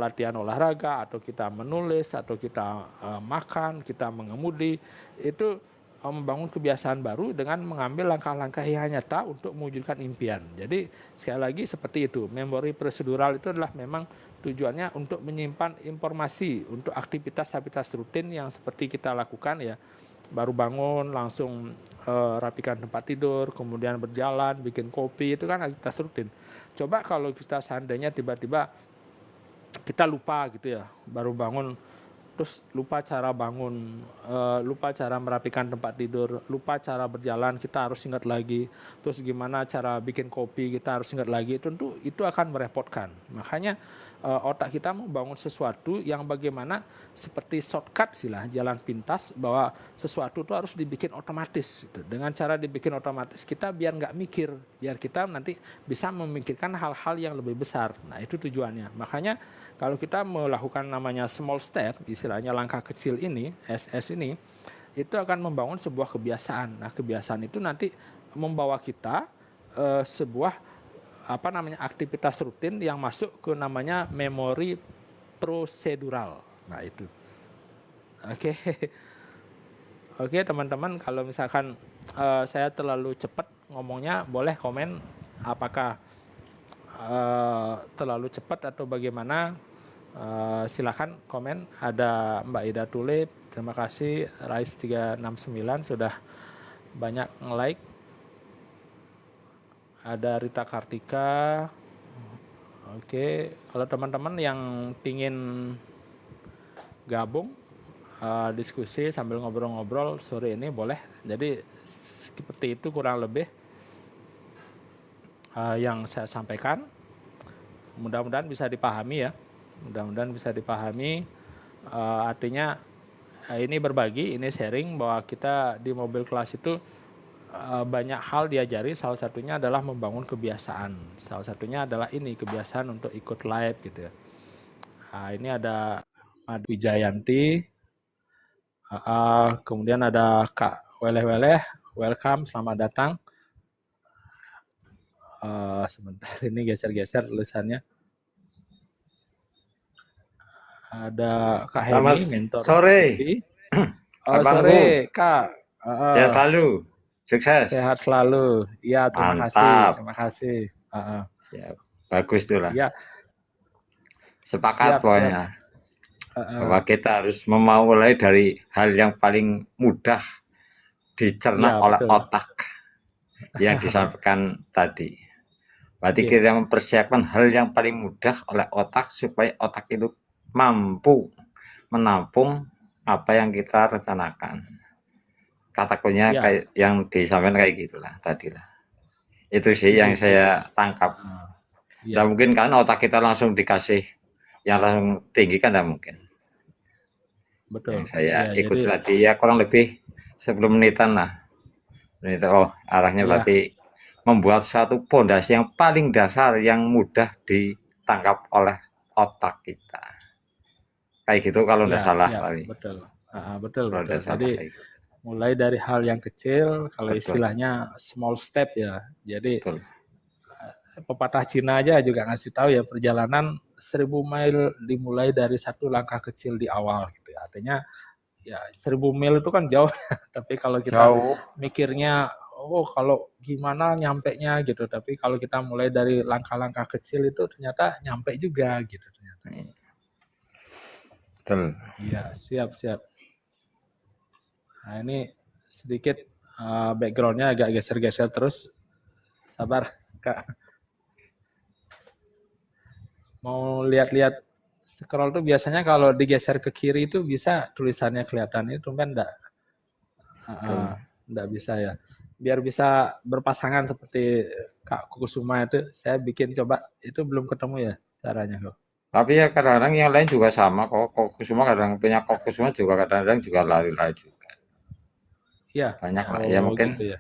latihan olahraga, atau kita menulis, atau kita makan, kita mengemudi, itu membangun kebiasaan baru dengan mengambil langkah-langkah yang nyata untuk mewujudkan impian. Jadi sekali lagi seperti itu, memori prosedural itu adalah memang tujuannya untuk menyimpan informasi untuk aktivitas-aktivitas rutin yang seperti kita lakukan ya. Baru bangun langsung rapikan tempat tidur, kemudian berjalan, bikin kopi, itu kan aktivitas rutin. Coba kalau kita seandainya tiba-tiba kita lupa gitu ya, baru bangun terus lupa cara bangun, lupa cara merapikan tempat tidur, lupa cara berjalan, kita harus ingat lagi. Terus gimana cara bikin kopi, kita harus ingat lagi. Tentu itu akan merepotkan. Makanya otak kita membangun sesuatu yang bagaimana seperti shortcut silah, jalan pintas, bahwa sesuatu itu harus dibikin otomatis. Dengan cara dibikin otomatis, kita biar nggak mikir, biar kita nanti bisa memikirkan hal-hal yang lebih besar. Nah itu tujuannya. Makanya kalau kita melakukan namanya small step, istilahnya langkah kecil ini, SS ini, itu akan membangun sebuah kebiasaan. Nah kebiasaan itu nanti membawa kita sebuah aktivitas rutin yang masuk ke namanya memori prosedural. Nah itu. Oke teman-teman, kalau misalkan saya terlalu cepat ngomongnya, boleh komen apakah terlalu cepat atau bagaimana. Silakan komen. Ada Mbak Ida Tulip, terima kasih. Rais 369 sudah banyak nge-like. Ada Rita Kartika. Oke, kalau teman-teman yang pingin gabung diskusi sambil ngobrol-ngobrol sore ini boleh. Jadi seperti itu kurang lebih yang saya sampaikan. Mudah-mudahan bisa dipahami ya. Mudah-mudahan bisa dipahami. Artinya ini berbagi, ini sharing bahwa kita di mobil kelas itu banyak hal diajari, salah satunya adalah membangun kebiasaan. Salah satunya adalah ini, kebiasaan untuk ikut live gitu ya. Nah, ini ada Madu Wijayanti, kemudian ada Kak Weleh-Weleh, welcome, selamat datang. Sebentar, ini geser-geser tulisannya. Ada Kak Hemi, mentor sore, sore, Kak. sehat selalu, sukses. Sehat selalu. Iya, terima kasih. Mantap. Terima kasih. Siap. Bagus tuh lah. Iya, Sepakat siap, siap. pokoknya. Bahwa kita harus memulai dari hal yang paling mudah dicerna Iya, oleh betul. otak yang disampaikan tadi. Berarti Iya. kita mempersiapkan hal yang paling mudah oleh otak supaya otak itu mampu menampung apa yang kita rencanakan. Katakannya Iya. kayak yang disampaikan kayak gitulah tadi lah. Itu sih Setuju, yang saya setuju. tangkap. Iya, Nggak mungkin kan otak kita langsung dikasih yang langsung tinggi kan nggak mungkin. Yang betul. saya Iya, ikuti jadi tadi ya kurang lebih 10 menitan lah. Oh arahnya iya, berarti membuat suatu pondasi yang paling dasar yang mudah ditangkap oleh otak kita. Kayak gitu kalau iya, nggak salah siap, kali. betul. Betul, Kalau betul. nggak salah Jadi kayak gitu. mulai dari hal yang kecil, kalau Betul, istilahnya small step ya. Jadi betul. pepatah Cina aja juga ngasih tahu ya, perjalanan 1000 mil dimulai dari satu langkah kecil di awal gitu ya. Artinya ya 1000 mil itu kan jauh, tapi kalau kita Jauh. mikirnya oh kalau gimana nyampe nya gitu, tapi kalau kita mulai dari langkah-langkah kecil itu ternyata nyampe juga gitu ternyata. Betul. Iya, siap, siap. Nah, ini sedikit backgroundnya agak geser-geser terus. Sabar, Kak. Mau lihat-lihat scroll tuh biasanya kalau digeser ke kiri itu bisa tulisannya kelihatan, itu kan Betul. enggak bisa ya. Biar bisa berpasangan seperti Kak Kusuma itu, saya bikin coba, itu belum ketemu ya caranya kok. Tapi ya kadang-kadang yang lain juga sama kok. Kokusuma kadang punya Kokusuma juga kadang-kadang juga lari-lari juga. Iya, Banyak lah. Ya oh mungkin gitu ya.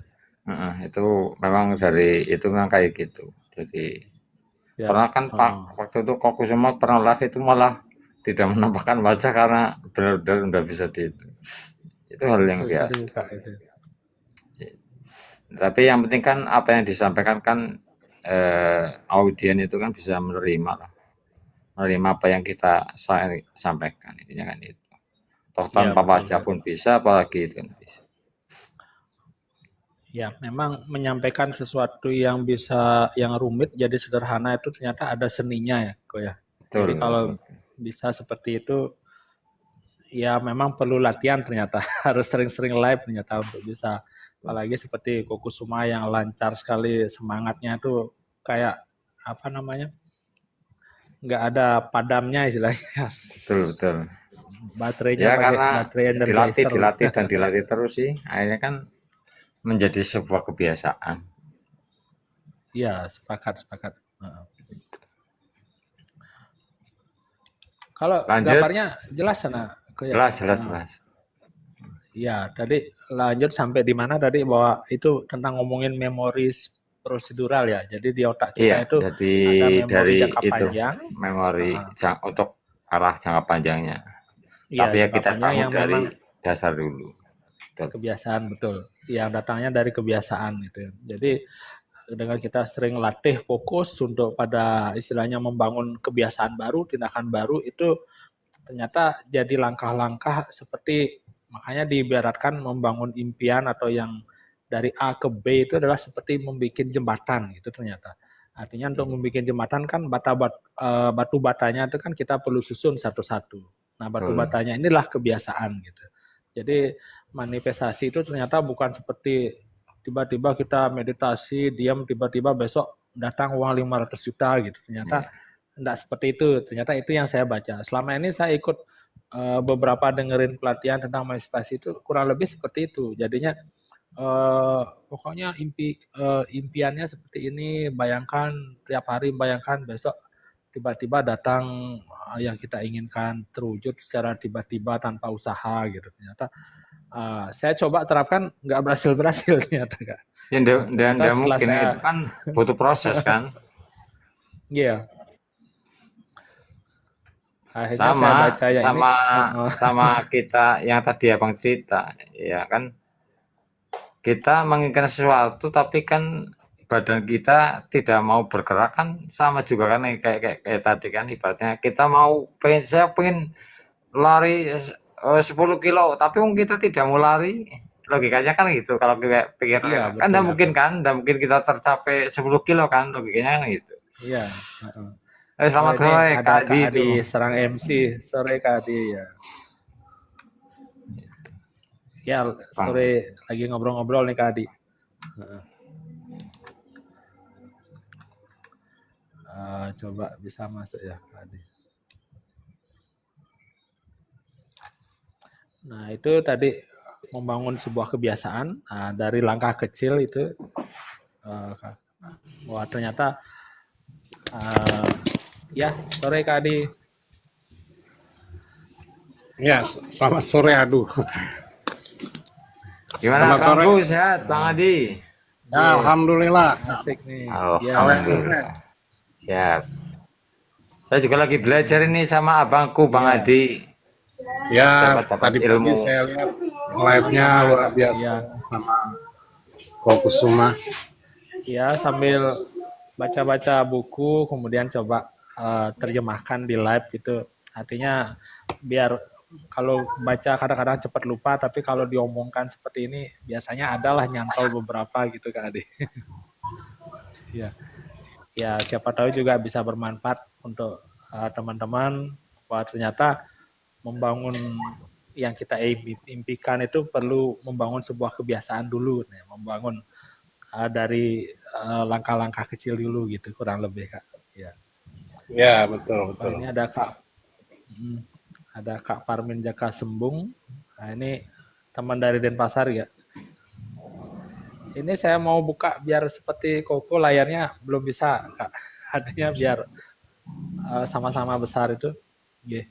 itu memang dari itu memang kayak gitu. Jadi Siap. pernah kan Pak Oh, waktu itu Kokusuma pernah live itu malah tidak menampakkan wajah karena benar-benar udah bisa di itu. Itu hal yang bisa biasa. dibuka itu. Tapi yang penting kan apa yang disampaikan kan audien itu kan bisa menerima lah. Menerima apa yang kita sampaikan. Intinya kan itu. Toh Iya, tanpa betul, wajah betul. pun bisa, apalagi itu kan bisa. Ya, memang menyampaikan sesuatu yang bisa yang rumit jadi sederhana itu ternyata ada seninya ya, kok ya. Jadi Betul, kalau betul. bisa seperti itu, ya memang perlu latihan ternyata. Harus sering-sering live ternyata untuk bisa. Apalagi seperti Kokusuma yang lancar sekali semangatnya itu kayak apa namanya? Nggak ada padamnya istilahnya. Betul, betul. Baterainya Ya pakai karena baterai dilatih, energizer. dilatih dan dilatih terus sih, akhirnya kan menjadi sebuah kebiasaan. Iya, sepakat, sepakat. Kalau Lanjut, gambarnya jelas sana, kok ya. jelas, jelas, jelas. Iya, tadi lanjut sampai di mana tadi bahwa itu tentang ngomongin memori prosedural ya. Jadi di otak Iya, kita itu jadi ada memori dari jangka itu panjang, memori untuk arah jangka panjangnya. iya Tapi ya jangka kita panjang bangun yang dari memang dasar dulu. Betul. kebiasaan betul, yang datangnya dari kebiasaan gitu ya. Jadi dengan kita sering latih fokus untuk pada istilahnya membangun kebiasaan baru, tindakan baru itu ternyata jadi langkah-langkah seperti makanya diibaratkan membangun impian atau yang dari A ke B itu adalah seperti membuat jembatan gitu ternyata. Artinya untuk membuat jembatan kan batu batanya itu kan kita perlu susun satu-satu. Nah, batu Betul. batanya inilah kebiasaan gitu. Jadi manifestasi itu ternyata bukan seperti tiba-tiba kita meditasi, diam tiba-tiba besok datang uang 500 juta gitu. Ternyata Ya. enggak seperti itu. Ternyata itu yang saya baca. Selama ini saya ikut beberapa dengerin pelatihan tentang manifestasi itu kurang lebih seperti itu. Jadinya pokoknya impiannya seperti ini, bayangkan tiap hari, bayangkan besok tiba-tiba datang yang kita inginkan terwujud secara tiba-tiba tanpa usaha gitu. Ternyata Saya coba terapkan nggak berhasil ternyata Kak. Ya Ternyata ndak setelah mungkin, saya, itu kan butuh proses kan. iya, akhirnya saya Sama baca ya ini, sama sama kita yang tadi Abang cerita, ya kan kita menginginkan sesuatu tapi kan badan kita tidak mau bergerak kan, sama juga kan kayak tadi kan, ibaratnya kita mau pengen, saya pengen lari 10 kilo tapi kita tidak mau lari, logikanya kan gitu. Kalau kayak pikir iya kan betul betul, tidak mungkin kita tercapai 10 kilo kan, logikanya kan gitu. iya. Heeh. Oh Selamat ini sore ada Kak Kak Adi Adi itu. serang MC, sore Kak Adi ya. Ya Bang, sore lagi ngobrol-ngobrol nih Kak Adi. Heeh. Coba bisa masuk ya Kak Adi. Nah itu tadi membangun sebuah kebiasaan dari langkah kecil itu. Wah ternyata ya sore Kak Adi. Ya, selamat sore. Aduh, gimana selamat Bang sore. Bu, sehat Bang Adi? Ya, alhamdulillah. Asik nih. Ya. Alhamdulillah. Siap. Saya juga lagi belajar ini sama abangku Bang Ya. Adi. Ya, Dapat tadi pagi ilmu. saya lihat live-nya luar biasa Ya. sama Kokusuma. Ya sambil baca-baca buku kemudian coba terjemahkan di live gitu. Artinya biar kalau baca kadang-kadang cepat lupa, tapi kalau diomongkan seperti ini biasanya adalah nyantol beberapa gitu Kak Adi. Ya. Ya siapa tahu juga bisa bermanfaat untuk teman-teman. Wah ternyata membangun yang kita impikan itu perlu membangun sebuah kebiasaan dulu, membangun dari langkah-langkah kecil dulu gitu kurang lebih Kak. Ya. Ya, betul, Oh, betul. ini ada Kak Parmin Jaka Sembung. Nah, ini teman dari Denpasar ya. Ini saya mau buka biar seperti Koko, layarnya belum bisa Kak. Artinya biar sama-sama besar itu. Yeah.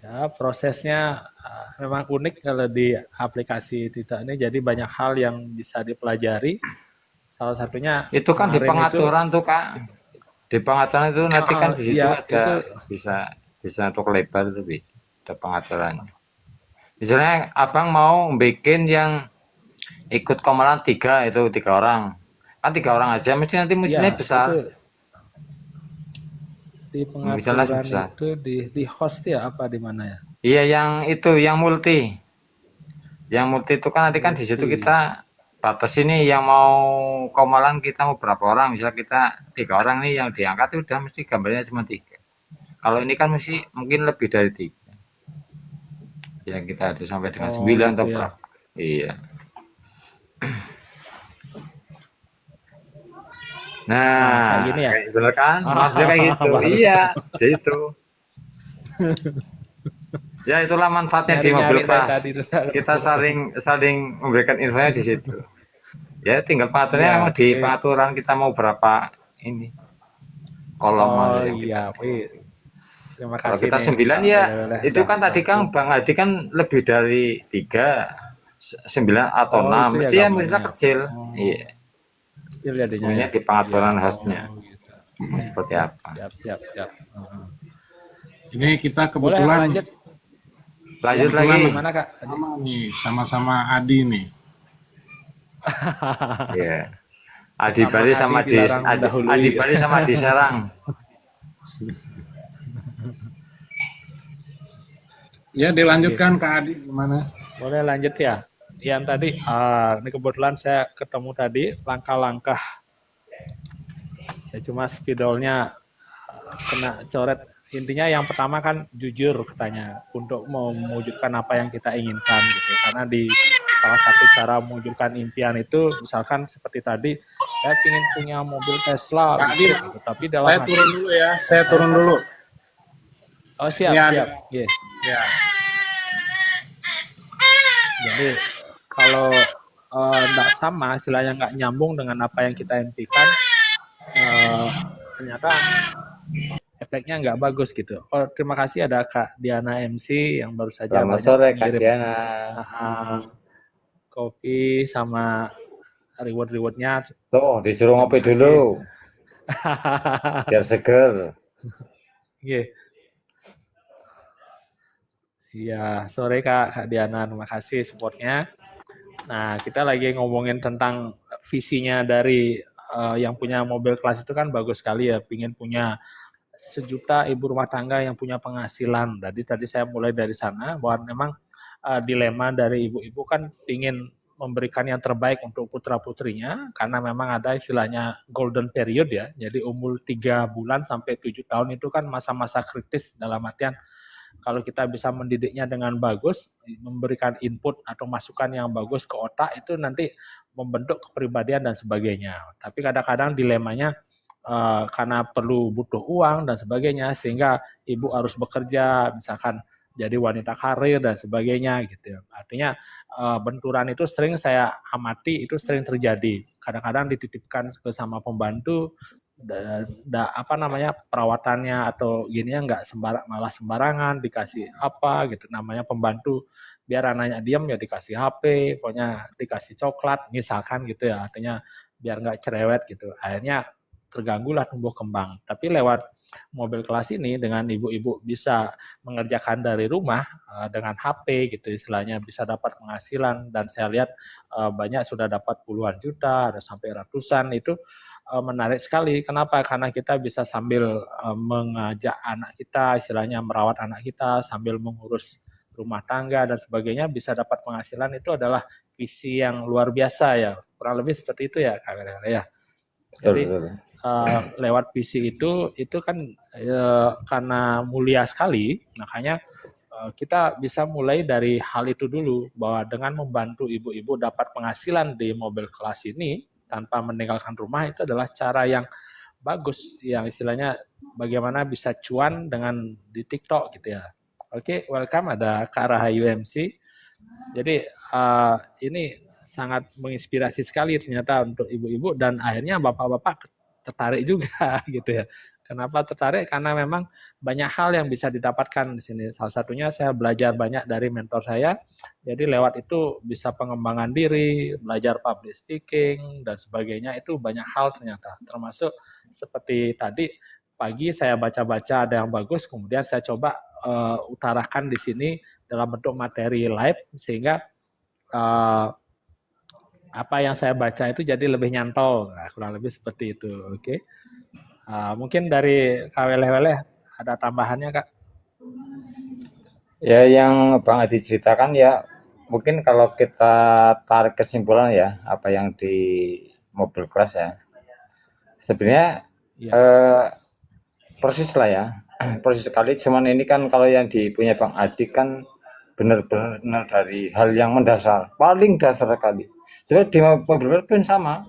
Ya, prosesnya memang unik kalau di aplikasi Tita ini, jadi banyak hal yang bisa dipelajari. Salah satunya Itu kan di kemarin itu, pengaturan tuh Kak. Di pengaturan itu nanti kan di situ ya itu ada bisa untuk lebar itu bisa. Ada pengaturannya. Misalnya Abang mau bikin yang ikut komalan 3 itu 3 orang. Kan 3 orang aja mesti nanti munculnya ya besar. itu di Bisa langsung pengaturan besar. itu di host ya apa di mana ya? Iya yang itu yang multi. Yang multi itu kan nanti kan di situ Multi. kita batas ini yang mau komalan kita mau berapa orang, misal kita 3 orang nih yang diangkat udah mesti gambarnya cuma 3. Kalau ini kan mesti mungkin lebih dari 3. Ya kita ada sampai dengan 9 gitu atau ya. berapa. Iya. Kayak gini ya. Kayak bener kan? Maksudnya kayak gitu. Iya, jadi itu. Ya itulah manfaatnya di mobil Nyari-nyari dari kelas. tadi. Kita saling memberikan infonya di situ. Ya tinggal pengaturannya Ya, emang di oke. pengaturan kita mau berapa ini kolom Oh yang kita. iya, wih. Terima Kalau kasih kita nih. 9 ya itu Udah kan tadi kan bantu. Bang Adi kan lebih dari 3, 9 atau Oh 6. itu ya Mesti ya gambarnya. mestinya kecil. Oh, Iya. kecil jadinya Maunya ya. di Iya. pengaturan Oh hostnya. gitu. Seperti Siap, apa. siap. Ini kita Boleh kebetulan lanjut. Lanjut Kebetulan lagi. Gimana Kak? sama nih, sama-sama Adi nih. Iya. Adi Sesama Bali sama Adi dilarang Adi mendahului. Bali sama Adi Serang. Ya, dilanjutkan Kak Adi gimana? Boleh lanjut ya. Yang tadi, ini kebetulan saya ketemu tadi langkah-langkah. Ya cuma spidolnya kena coret. Intinya yang pertama kan jujur katanya untuk mewujudkan apa yang kita inginkan gitu. Karena di salah satu cara mewujudkan impian itu misalkan seperti tadi saya ingin punya mobil Tesla Kak Adi, gitu, tapi dalam saya hati turun dulu ya. Saya turun dulu. oh siap Ini siap. ada. Yeah. Ya. Jadi kalau nggak sama, istilahnya nggak nyambung dengan apa yang kita impikan, ternyata speknya nggak bagus gitu. Oh, terima kasih ada Kak Diana MC yang baru saja Selamat banyak sore Kak mengirim Diana. kopi sama reward-rewardnya. Tuh, disuruh Terima ngopi kasih. dulu, biar seger. Iya, iya, sore Kak Diana, terima kasih supportnya. Nah, kita lagi ngomongin tentang visinya dari yang punya mobil kelas itu kan bagus sekali ya, pingin punya 1 juta ibu rumah tangga yang punya penghasilan. Jadi tadi saya mulai dari sana bahwa memang dilema dari ibu-ibu kan pingin memberikan yang terbaik untuk putra-putrinya karena memang ada istilahnya golden period ya. Jadi umur 3 bulan sampai 7 tahun itu kan masa-masa kritis dalam artian kalau kita bisa mendidiknya dengan bagus, memberikan input atau masukan yang bagus ke otak itu nanti membentuk kepribadian dan sebagainya. Tapi kadang-kadang dilemanya karena perlu butuh uang dan sebagainya sehingga ibu harus bekerja misalkan jadi wanita karir dan sebagainya gitu. Artinya benturan itu sering saya amati itu sering terjadi. Kadang-kadang dititipkan bersama pembantu apa namanya perawatannya atau gininya nggak malah sembarangan dikasih apa gitu namanya pembantu biar anaknya diam ya dikasih HP pokoknya dikasih coklat misalkan gitu ya artinya biar nggak cerewet gitu akhirnya terganggulah tumbuh kembang tapi lewat mobil kelas ini dengan ibu-ibu bisa mengerjakan dari rumah dengan HP gitu istilahnya bisa dapat penghasilan dan saya lihat banyak sudah dapat puluhan juta ada sampai ratusan itu menarik sekali. Kenapa? Karena kita bisa sambil mengajak anak kita, istilahnya merawat anak kita, sambil mengurus rumah tangga dan sebagainya, bisa dapat penghasilan itu adalah visi yang luar biasa ya. Kurang lebih seperti itu ya, Kak Gada, ya. Jadi lewat visi itu kan karena mulia sekali, makanya kita bisa mulai dari hal itu dulu bahwa dengan membantu ibu-ibu dapat penghasilan di mobil kelas ini tanpa meninggalkan rumah itu adalah cara yang bagus yang istilahnya bagaimana bisa cuan dengan di TikTok gitu ya. Oke, welcome ada Kak Rahayu MC. Jadi ini sangat menginspirasi sekali ternyata untuk ibu-ibu dan akhirnya bapak-bapak tertarik juga gitu ya. Kenapa tertarik? Karena memang banyak hal yang bisa didapatkan di sini. Salah satunya saya belajar banyak dari mentor saya. Jadi lewat itu bisa pengembangan diri, belajar public speaking, dan sebagainya. Itu banyak hal ternyata. Termasuk seperti tadi, pagi saya baca-baca ada yang bagus, kemudian saya coba utarakan di sini dalam bentuk materi live, sehingga apa yang saya baca itu jadi lebih nyantol. Nah, kurang lebih seperti itu. Oke. Mungkin dari KWLW ada tambahannya Kak? Ya yang Bang Adi ceritakan ya mungkin kalau kita tarik kesimpulan ya apa yang di mobil kelas ya sebenarnya proses lah ya proses sekali cuman ini kan kalau yang punya Bang Adi kan benar-benar dari hal yang mendasar paling dasar sekali sebenarnya di mobil kelas pun sama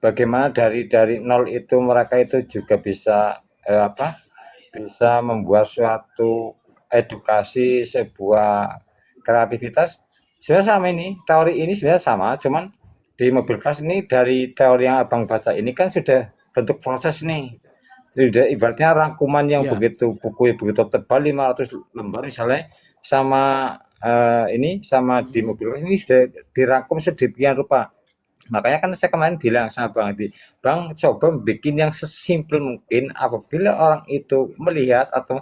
bagaimana dari nol itu mereka itu juga bisa bisa membuat suatu edukasi sebuah kreativitas sebenarnya sama ini teori ini sebenarnya sama cuman di mobil kelas ini dari teori yang abang baca ini kan sudah bentuk proses nih sudah ibaratnya rangkuman yang begitu buku begitu tebal 500 lembar misalnya sama ini sama di mobil kelas ini sudah dirangkum sedemikian rupa. Makanya kan saya kemarin bilang sama Bang Adi, Bang coba bikin yang sesimpel mungkin apabila orang itu melihat atau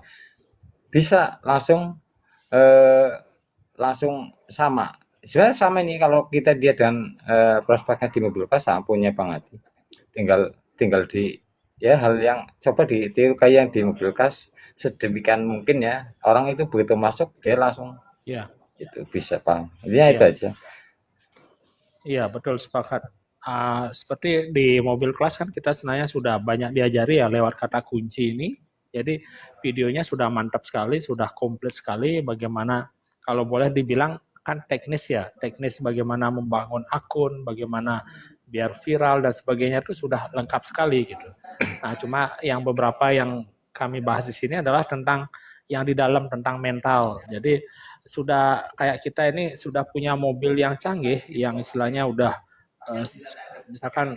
bisa langsung sama. Sebenarnya sama ini kalau kita dia dan prospeknya di mobil kelas sama punya Bang Adi. Tinggal di ya hal yang coba ditiru kayak yang di mobil kelas sedemikian mungkin ya orang itu begitu masuk dia langsung itu bisa paham. Intinya itu aja. Iya, betul sepakat. Seperti di mobil kelas kan kita sebenarnya sudah banyak diajari ya lewat kata kunci ini. Jadi videonya sudah mantap sekali, sudah komplit sekali bagaimana kalau boleh dibilang kan teknis ya, teknis bagaimana membangun akun, bagaimana biar viral dan sebagainya itu sudah lengkap sekali gitu. Nah, cuma yang beberapa yang kami bahas di sini adalah tentang yang di dalam tentang mental. Jadi sudah kayak kita ini sudah punya mobil yang canggih yang istilahnya udah misalkan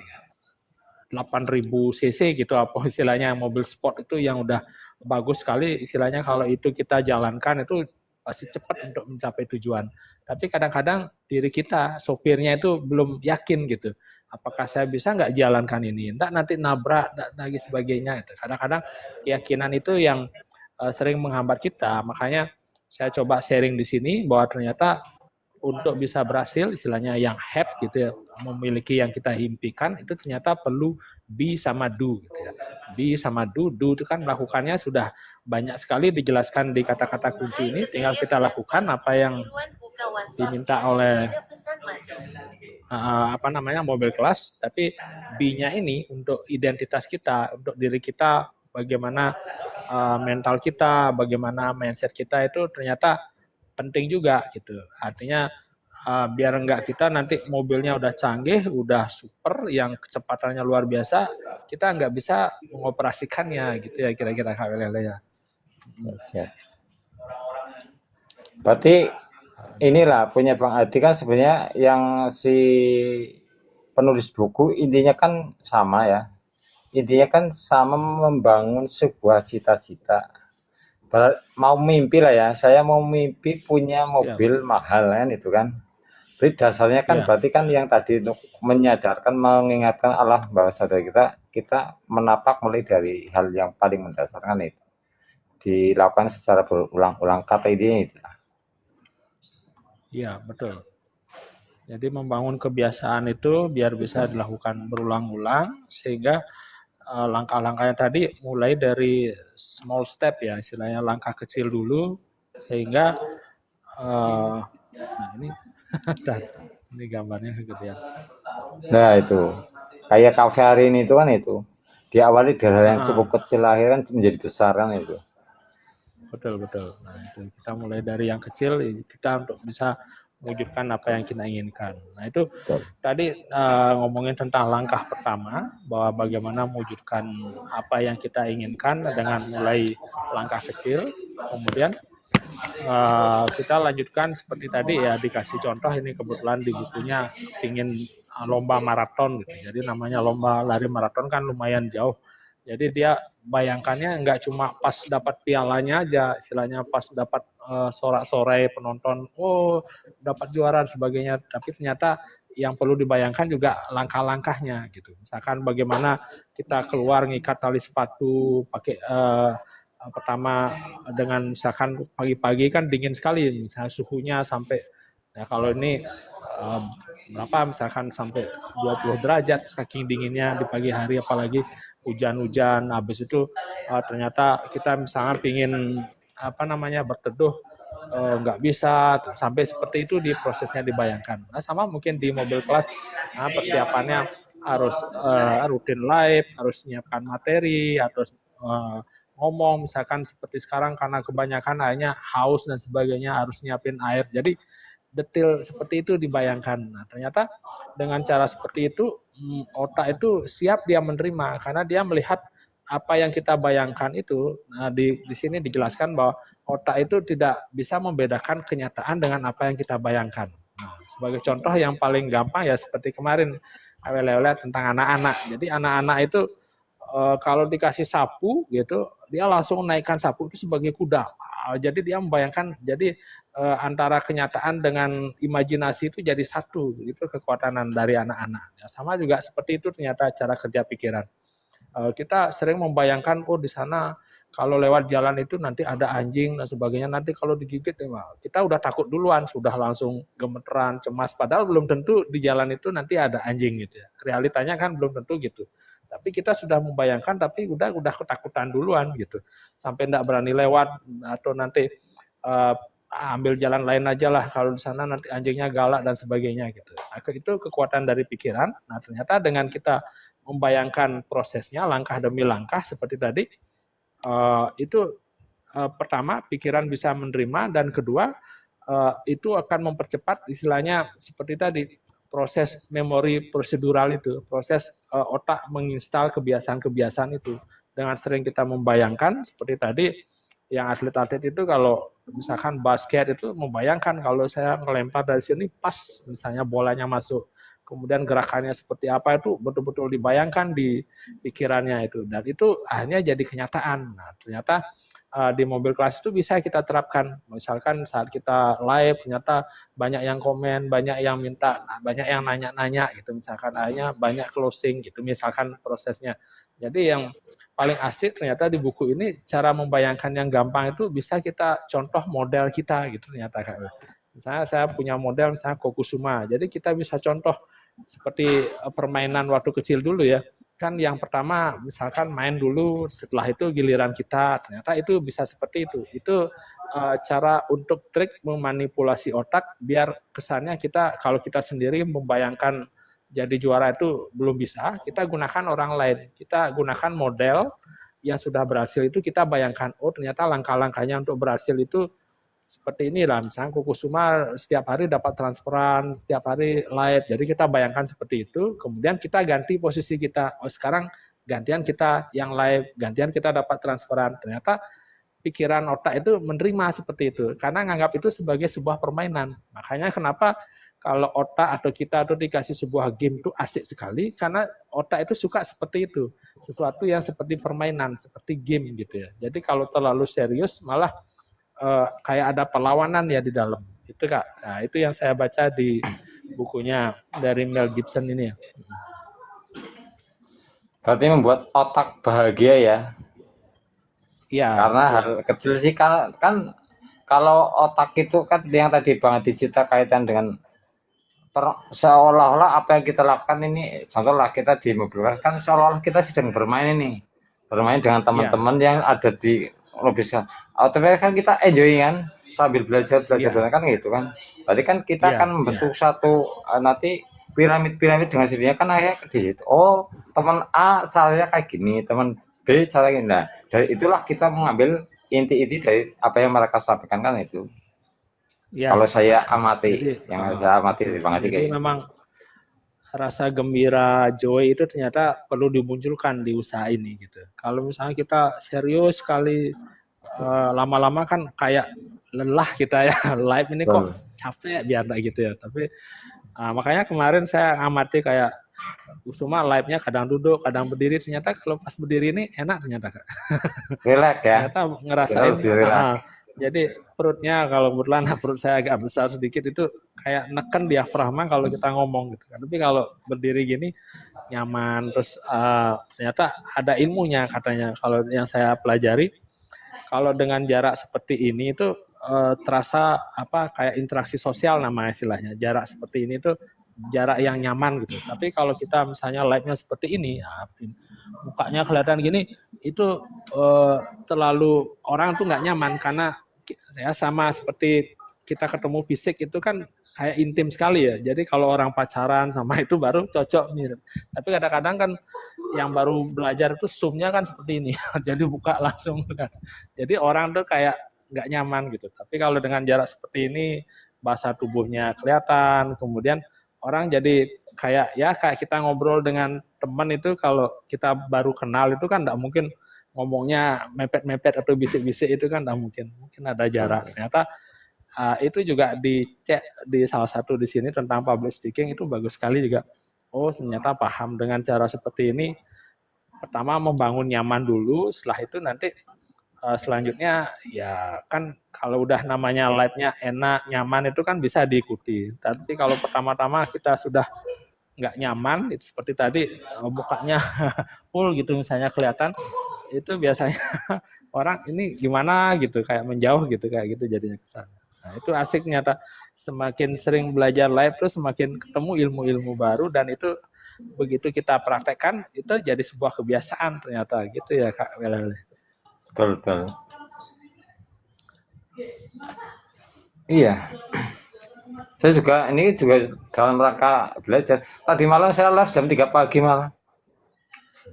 8.000 cc gitu apa istilahnya mobil sport itu yang udah bagus sekali istilahnya kalau itu kita jalankan itu pasti cepat untuk mencapai tujuan. Tapi kadang-kadang diri kita, sopirnya itu belum yakin gitu. Apakah saya bisa nggak jalankan ini? Enggak nanti nabrak dan lagi sebagainya. Gitu. Kadang-kadang keyakinan itu yang sering menghambat kita. Makanya saya coba sharing di sini bahwa ternyata untuk bisa berhasil istilahnya yang have gitu ya, memiliki yang kita impikan itu ternyata perlu be sama do gitu ya. Be sama do itu kan melakukannya sudah banyak sekali dijelaskan di kata-kata kunci ini, tinggal kita lakukan apa yang diminta oleh mobil kelas, tapi be-nya ini untuk identitas kita, untuk diri kita, bagaimana mental kita, bagaimana mindset kita itu ternyata penting juga gitu. Artinya biar enggak kita nanti mobilnya udah canggih, udah super, yang kecepatannya luar biasa, kita enggak bisa mengoperasikannya gitu ya kira-kira Kak Lele ya. Siap. Berarti inilah punya Bang Adi kan sebenarnya yang si penulis buku intinya kan sama ya. Intinya kan sama membangun sebuah cita-cita. Mau mimpi lah ya, saya mau mimpi punya mobil mahal kan itu kan. Jadi dasarnya kan berarti kan yang tadi untuk menyadarkan, mengingatkan Allah bahwa saudara kita menapak mulai dari hal yang paling mendasarkan itu. Dilakukan secara berulang-ulang, kata idenya itu. Iya, betul. Jadi membangun kebiasaan itu biar bisa dilakukan berulang-ulang sehingga langkah-langkahnya tadi mulai dari small step ya, istilahnya langkah kecil dulu sehingga nah ini gambarnya kegedean. Nah itu kayak kafe hari ini itu kan itu diawali dari hal yang cukup kecil akhirnya kan menjadi besar kan itu. Betul. Nah itu kita mulai dari yang kecil kita untuk bisa mewujudkan apa yang kita inginkan. Nah itu tadi ngomongin tentang langkah pertama bahwa bagaimana mewujudkan apa yang kita inginkan dengan mulai langkah kecil. Kemudian kita lanjutkan seperti tadi ya, dikasih contoh ini kebetulan di bukunya ingin lomba maraton gitu. Jadi namanya lomba lari maraton kan lumayan jauh. Jadi dia bayangkannya nggak cuma pas dapat pialanya aja, istilahnya pas dapat sorak-sorai penonton, oh dapat juara dan sebagainya. Tapi ternyata yang perlu dibayangkan juga langkah-langkahnya gitu. Misalkan bagaimana kita keluar ngikat tali sepatu, pakai pertama dengan misalkan pagi-pagi kan dingin sekali, misalnya suhunya sampai ya kalau ini berapa misalkan sampai 20 derajat saking dinginnya di pagi hari, apalagi hujan-hujan, habis itu ternyata kita misalnya pingin berteduh nggak bisa, sampai seperti itu di prosesnya dibayangkan. Nah sama mungkin di mobil kelas, nah persiapannya harus rutin live, harus menyiapkan materi, harus ngomong misalkan seperti sekarang karena kebanyakan airnya haus dan sebagainya harus nyiapin air. Jadi detail seperti itu dibayangkan. Nah, ternyata dengan cara seperti itu otak itu siap dia menerima karena dia melihat apa yang kita bayangkan itu. Nah, di sini dijelaskan bahwa otak itu tidak bisa membedakan kenyataan dengan apa yang kita bayangkan. Nah, sebagai contoh yang paling gampang ya seperti kemarin awal-awal tentang anak-anak. Jadi anak-anak itu kalau dikasih sapu gitu, dia langsung naikkan sapu itu sebagai kuda. Jadi dia membayangkan, jadi antara kenyataan dengan imajinasi itu jadi satu, itu kekuatan dari anak-anak. Ya, sama juga seperti itu ternyata cara kerja pikiran. Kita sering membayangkan, oh di sana kalau lewat jalan itu nanti ada anjing dan sebagainya, nanti kalau digigit, kita udah takut duluan, sudah langsung gemeteran, cemas, padahal belum tentu di jalan itu nanti ada anjing gitu ya. Realitanya kan belum tentu gitu. Tapi kita sudah membayangkan, tapi udah ketakutan duluan gitu, sampai enggak berani lewat atau nanti ambil jalan lain aja lah kalau di sana nanti anjingnya galak dan sebagainya gitu. Nah, itu kekuatan dari pikiran. Nah ternyata dengan kita membayangkan prosesnya langkah demi langkah seperti tadi, itu pertama pikiran bisa menerima, dan kedua itu akan mempercepat istilahnya seperti tadi proses memori prosedural itu, proses otak menginstal kebiasaan-kebiasaan itu. Dengan sering kita membayangkan, seperti tadi, yang atlet-atlet itu kalau misalkan basket itu membayangkan kalau saya melempar dari sini pas misalnya bolanya masuk kemudian gerakannya seperti apa itu betul-betul dibayangkan di pikirannya itu, dan itu akhirnya jadi kenyataan. Nah, ternyata di mobil kelas itu bisa kita terapkan. Misalkan saat kita live, ternyata banyak yang komen, banyak yang minta, banyak yang nanya-nanya gitu. Misalkan akhirnya banyak closing gitu, misalkan prosesnya. Jadi yang paling asik ternyata di buku ini cara membayangkan yang gampang itu bisa kita contoh model kita gitu ternyata Kak. Misalnya saya punya model misalnya Kokusuma. Jadi kita bisa contoh seperti permainan waktu kecil dulu ya. Kan yang pertama misalkan main dulu, setelah itu giliran kita, ternyata itu bisa seperti itu. Itu cara untuk trik memanipulasi otak biar kesannya kita kalau kita sendiri membayangkan jadi juara itu belum bisa, kita gunakan orang lain. Kita gunakan model yang sudah berhasil itu kita bayangkan, oh ternyata langkah-langkahnya untuk berhasil itu seperti ini lah, misalnya Kukusuma setiap hari dapat transferan, setiap hari live, jadi kita bayangkan seperti itu, kemudian kita ganti posisi kita, oh sekarang gantian kita yang live, gantian kita dapat transferan, ternyata pikiran otak itu menerima seperti itu, karena nganggap itu sebagai sebuah permainan, makanya kenapa kalau otak atau kita tuh dikasih sebuah game itu asik sekali, karena otak itu suka seperti itu, sesuatu yang seperti permainan, seperti game gitu ya, jadi kalau terlalu serius malah kayak ada perlawanan ya di dalam itu Kak. Nah itu yang saya baca di bukunya dari Mel Gibson ini ya. Berarti membuat otak bahagia ya. Iya. Karena hal kecil sih kan kalau otak itu kan yang tadi Bang Adi cerita kaitan dengan seolah-olah apa yang kita lakukan ini, contohlah kita di mobil kan seolah-olah kita sedang bermain ini, bermain dengan teman-teman yang ada di lebih otomatis kan kita enjoy kan sambil belajar kan gitu kan. Berarti kan kita akan membentuk satu nanti piramid dengan sendirinya kan akhirnya di situ. Oh, teman A caranya kayak gini, teman B caranya gini. Nah, dari itulah kita mengambil inti-inti dari apa yang mereka sampaikan kan itu. Ya, kalau saya amati, yang saya amati dari Bang Adi kayak memang rasa gembira, joy itu ternyata perlu dimunculkan di usaha ini gitu. Kalau misalnya kita serius sekali, lama-lama kan kayak lelah kita ya, live ini kok capek biar gitu ya. Tapi makanya kemarin saya amati kayak Kusuma live-nya kadang duduk, kadang berdiri, ternyata kalau pas berdiri ini enak ternyata Kak. Relax ya. Ternyata ngerasain. Jadi perutnya kalau kebetulan perut saya agak besar sedikit itu kayak neken diafragma kalau kita ngomong gitu kan. Tapi kalau berdiri gini nyaman, terus ternyata ada ilmunya katanya. Kalau yang saya pelajari, kalau dengan jarak seperti ini itu terasa apa kayak interaksi sosial nama istilahnya. Jarak seperti ini tuh jarak yang nyaman gitu. Tapi kalau kita misalnya live-nya seperti ini, mukanya kelihatan gini, itu terlalu orang tuh nggak nyaman karena saya sama seperti kita ketemu fisik itu kan kayak intim sekali ya. Jadi kalau orang pacaran sama itu baru cocok nih. Tapi kadang-kadang kan yang baru belajar itu zoom-nya kan seperti ini. Jadi buka langsung kan. Jadi orang tuh kayak nggak nyaman gitu. Tapi kalau dengan jarak seperti ini, bahasa tubuhnya kelihatan, kemudian orang jadi kayak kita ngobrol dengan teman itu kalau kita baru kenal itu kan nggak mungkin ngomongnya mepet-mepet atau bisik-bisik itu kan nggak mungkin ada jarak. Ternyata itu juga dicek di salah satu di sini tentang public speaking itu bagus sekali juga. Oh ternyata paham dengan cara seperti ini. Pertama membangun nyaman dulu, setelah itu nanti selanjutnya ya kan kalau udah namanya live-nya enak, nyaman itu kan bisa diikuti. Tapi kalau pertama-tama kita sudah nggak nyaman, itu seperti tadi mukanya full gitu misalnya kelihatan, itu biasanya orang ini gimana gitu, kayak menjauh gitu, kayak gitu jadinya kesan. Nah itu asik ternyata, semakin sering belajar live terus semakin ketemu ilmu-ilmu baru dan itu begitu kita praktekkan itu jadi sebuah kebiasaan ternyata gitu ya Kak Welele. Betul. Iya. Saya juga ini juga dalam rangka belajar. Tadi malam saya live jam 3 pagi malah.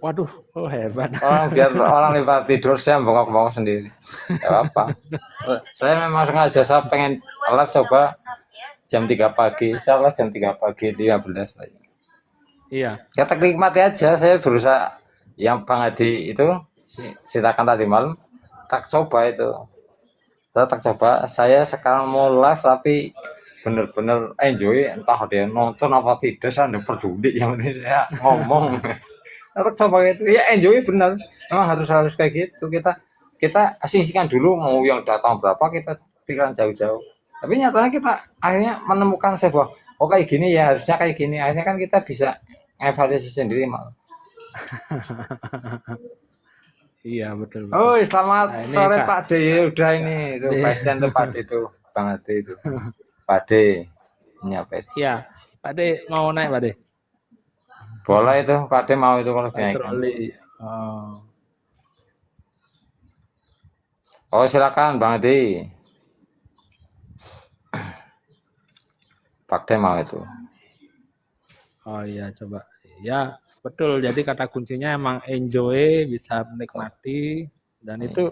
Waduh, hebat. Biar orang lepas tidur saya bongkok-bongkok sendiri. Ya apa. Saya memang sengaja saya pengen live coba jam 3 pagi. Saya live jam 3 pagi 15 lagi. Iya. Kita nikmati aja. Saya berusaha yang Bang Adi itu ceritakan tadi malam, tak coba itu. Saya tak coba. Saya sekarang mau live tapi bener-bener enjoy, entah dia nonton apa tidak, saya nggak peduli, yang penting saya ngomong. Harus coba itu ya, enjoy bener, memang harus kayak gitu. Kita asingkan dulu mau yang datang berapa, kita pikiran jauh-jauh, tapi nyatanya kita akhirnya menemukan sebuah, oh kayak gini ya, harusnya kayak gini, akhirnya kan kita bisa evaluasi sendiri malah. Iya, betul betul. Oh, selamat Nah, ini sore Kak Pak D. Udah ini itu D. pasien tuh Pak D itu, Bang Ade itu. Pak D. Nyapet. Iya, Pak D mau naik Pak D? Boleh itu, Pak D mau itu kalau dinaikkan. Patroli. Oh, Oh, silakan Bang Ade. Pak D mau itu. oh iya coba. Ya, betul. Jadi kata kuncinya emang enjoy, bisa menikmati, dan itu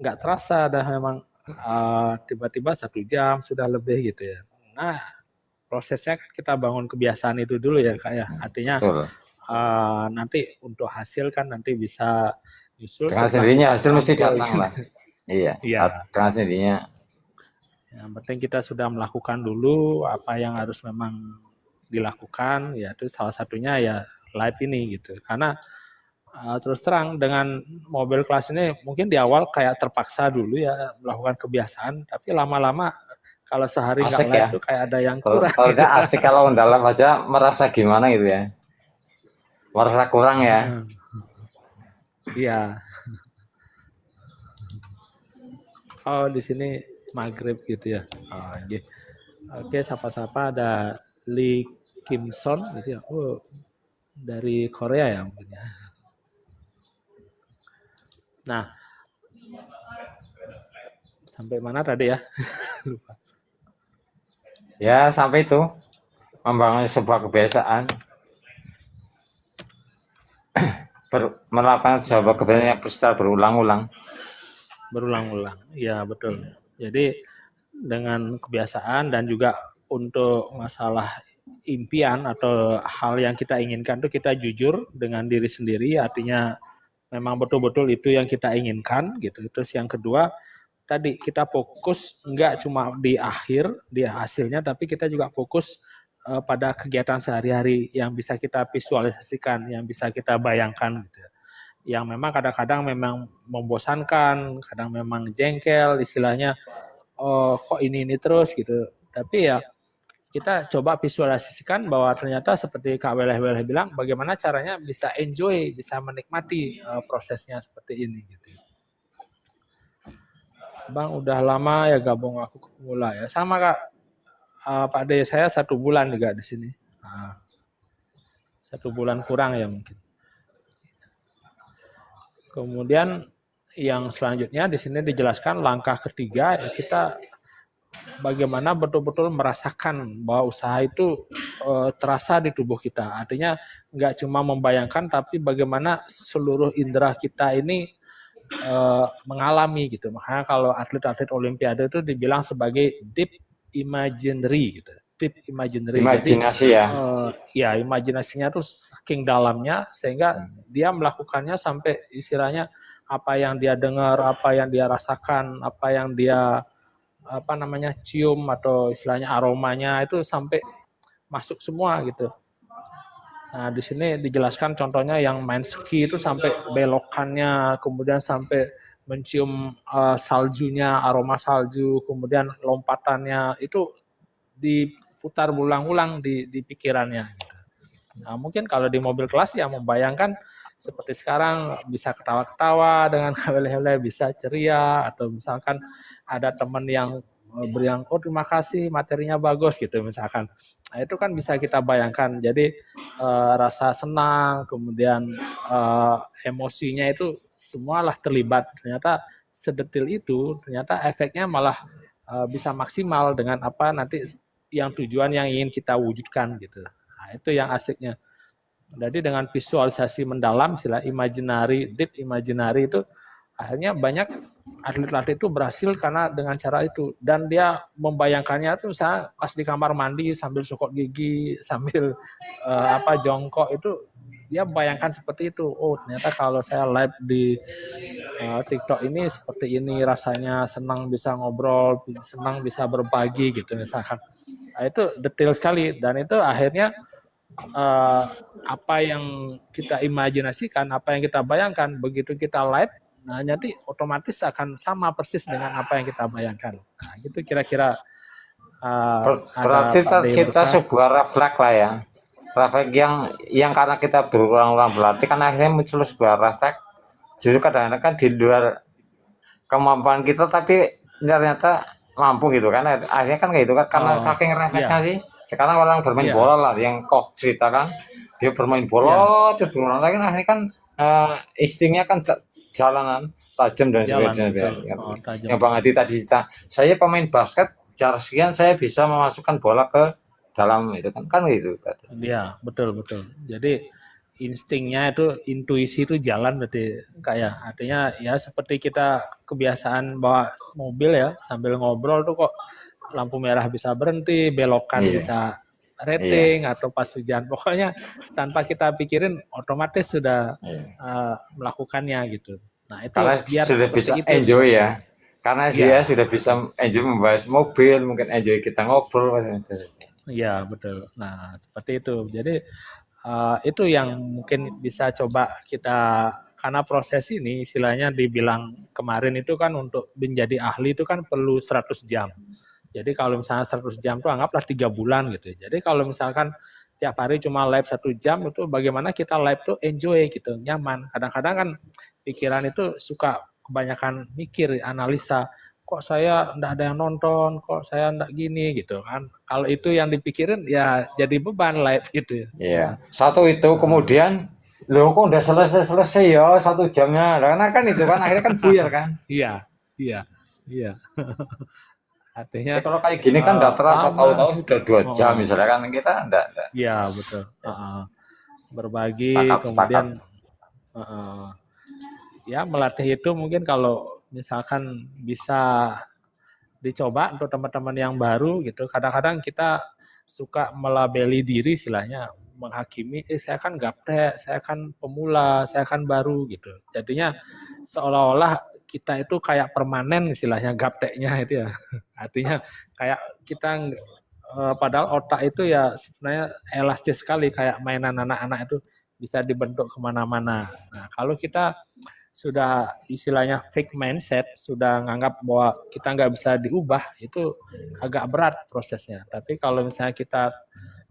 nggak terasa dah memang tiba-tiba 1 jam sudah lebih gitu ya. Nah, prosesnya kan kita bangun kebiasaan itu dulu ya Kak ya. Artinya Betul. nanti untuk hasil kan nanti bisa nyusul Dengan setelah sendirinya kita hasil mesti tampil. datang lah. Iya, Iya. dengan sendirinya. Yang penting kita sudah melakukan dulu apa yang harus memang dilakukan, yaitu salah satunya ya live ini gitu. Karena terus terang dengan mobil kelas ini mungkin di awal kayak terpaksa dulu ya melakukan kebiasaan, tapi lama-lama kalau sehari nggak Asik live ya. tuh kayak ada yang Kalau kurang. kalau nggak asik, kalau dalam aja merasa gimana gitu ya. Merasa kurang ya. Iya. Oh, di sini maghrib gitu ya. Oh, okay. Oke, sapa-sapa ada Lee Kim Son gitu ya. Oh, dari Korea ya mungkin ya. Nah, sampai mana tadi ya? Lupa. Ya, sampai itu membangun sebuah kebiasaan. Melakukan sebuah kebiasaan yang secara berulang-ulang. Berulang-ulang. Iya, betul. Jadi dengan kebiasaan dan juga untuk masalah impian atau hal yang kita inginkan itu kita jujur dengan diri sendiri, artinya memang betul-betul itu yang kita inginkan gitu. Terus yang kedua tadi kita fokus nggak cuma di akhir di hasilnya, tapi kita juga fokus pada kegiatan sehari-hari yang bisa kita visualisasikan, yang bisa kita bayangkan gitu. Yang memang kadang-kadang memang membosankan, kadang memang jengkel istilahnya, oh kok ini terus gitu. Tapi ya kita coba visualisasikan bahwa ternyata seperti Kak Weleh bilang, bagaimana caranya bisa enjoy, bisa menikmati prosesnya seperti ini gitu. Bang udah lama ya gabung aku ke Pemula ya. Sama Kak, Pak D saya 1 bulan juga di sini. 1 bulan kurang ya mungkin. Kemudian yang selanjutnya di sini dijelaskan langkah ketiga, kita bagaimana betul-betul merasakan bahwa usaha itu terasa di tubuh kita. Artinya nggak cuma membayangkan, tapi bagaimana seluruh indera kita ini mengalami gitu. Makanya kalau atlet-atlet Olimpiade itu dibilang sebagai deep imaginary gitu. Deep imaginary. Imajinasi. Jadi, ya imajinasinya tuh saking dalamnya sehingga dia melakukannya sampai istilahnya apa yang dia dengar, apa yang dia rasakan, apa yang dia cium atau istilahnya aromanya itu sampai masuk semua gitu. Nah, di sini dijelaskan contohnya yang main ski itu sampai belokannya, kemudian sampai mencium saljunya, aroma salju, kemudian lompatannya itu diputar berulang-ulang di pikirannya. Gitu. Nah, mungkin kalau di mobil kelas ya membayangkan seperti sekarang bisa ketawa-ketawa dengan kabel-kabel, bisa ceria, atau misalkan ada teman yang beriang, oh terima kasih materinya bagus gitu misalkan. Nah, itu kan bisa kita bayangkan. Jadi rasa senang, kemudian emosinya itu semualah terlibat. Ternyata sedetil itu, ternyata efeknya malah bisa maksimal dengan apa nanti yang tujuan yang ingin kita wujudkan gitu. Nah, itu yang asiknya. Jadi dengan visualisasi mendalam, istilah imaginary, deep imaginary itu akhirnya banyak atlet-atlet itu berhasil karena dengan cara itu. Dan dia membayangkannya itu misalnya pas di kamar mandi sambil sokok gigi, sambil jongkok itu dia bayangkan seperti itu. Oh, ternyata kalau saya live di TikTok ini seperti ini rasanya, senang bisa ngobrol, senang bisa berbagi gitu misalkan. Nah, itu detail sekali dan itu akhirnya apa yang kita imajinasikan, apa yang kita bayangkan begitu kita live, nah nanti otomatis akan sama persis dengan apa yang kita bayangkan. Nah, gitu kira-kira ada Berarti Pak tercipta Berkah. sebuah refleks lah ya. Refleks yang karena kita berulang-ulang berlatih kan akhirnya muncul sebuah refleks. Justru kadang-kadang kan di luar kemampuan kita tapi ternyata mampu gitu kan. Akhirnya kan kayak gitu kan karena saking refleksnya Iya, sih. Sekarang orang bermain iya, bola lah yang kok ceritakan dia bermain iya, bola terus berulang lagi akhirnya kan instingnya kan jalanan tajam dan jalan sebagainya. betul. Oh, tajam. Yang Bang Adi tadi cerita, saya pemain basket jarak sekian saya bisa memasukkan bola ke dalam itu kan gitu. Iya, betul betul. Jadi instingnya itu, intuisi itu jalan berarti kayak artinya ya seperti kita kebiasaan bawa mobil ya sambil ngobrol tuh kok lampu merah bisa berhenti, belokan Iya, bisa iya, rating atau pas hujan. Pokoknya tanpa kita pikirin otomatis sudah iya. melakukannya gitu. Nah, itu Karena biar sudah bisa seperti itu. enjoy ya. Karena dia Ya, sudah bisa enjoy membahas mobil, mungkin enjoy kita ngobrol. iya betul. Nah, seperti itu. Jadi itu yang mungkin bisa coba kita, karena proses ini istilahnya dibilang kemarin itu kan untuk menjadi ahli itu kan perlu 100 jam. Jadi kalau misalnya 100 jam itu anggaplah 3 bulan gitu. Jadi kalau misalkan tiap hari cuma live 1 jam itu bagaimana kita live tuh enjoy gitu, nyaman. Kadang-kadang kan pikiran itu suka kebanyakan mikir, analisa. Kok saya enggak ada yang nonton, kok saya enggak gini gitu kan. Kalau itu yang dipikirin ya jadi beban live gitu. Iya. Satu itu kemudian loh kok udah selesai ya 1 jamnya. Karena kan itu kan akhirnya kan buyar kan. Iya, iya, iya. Artinya Jadi kalau kayak gini kan nggak terasa lama. tahu-tahu sudah 2 jam Oh, misalnya kan kita enggak. iya betul. Berbagi Sepakat, sepakat. kemudian uh, ya melatih itu mungkin kalau misalkan bisa dicoba untuk teman-teman yang baru gitu. Kadang-kadang kita suka melabeli diri istilahnya, menghakimi, saya kan gaptek, saya kan pemula, saya kan baru gitu. Jadinya seolah-olah kita itu kayak permanen istilahnya gapteknya itu ya. Artinya kayak kita padahal otak itu ya sebenarnya elastis sekali kayak mainan anak-anak itu bisa dibentuk kemana-mana. Nah kalau kita sudah istilahnya fake mindset, sudah nganggap bahwa kita nggak bisa diubah, itu agak berat prosesnya. Tapi kalau misalnya kita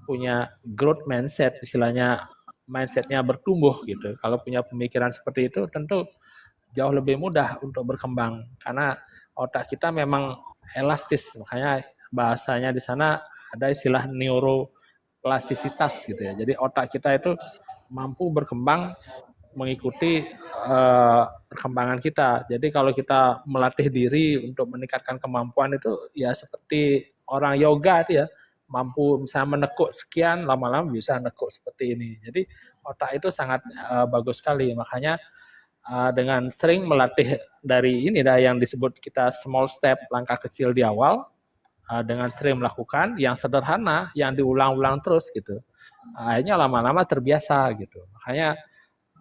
punya growth mindset, istilahnya mindsetnya bertumbuh gitu. Kalau punya pemikiran seperti itu, tentu jauh lebih mudah untuk berkembang karena otak kita memang elastis. Makanya bahasanya di sana ada istilah neuroplastisitas gitu ya. Jadi otak kita itu mampu berkembang mengikuti perkembangan kita. Jadi kalau kita melatih diri untuk meningkatkan kemampuan itu ya seperti orang yoga itu ya, mampu misalnya menekuk sekian, lama-lama bisa menekuk seperti ini. Jadi otak itu sangat bagus sekali. Makanya dengan sering melatih dari ini dah yang disebut kita small step, langkah kecil di awal, dengan sering melakukan yang sederhana, yang diulang-ulang terus gitu. Akhirnya lama-lama terbiasa gitu. Makanya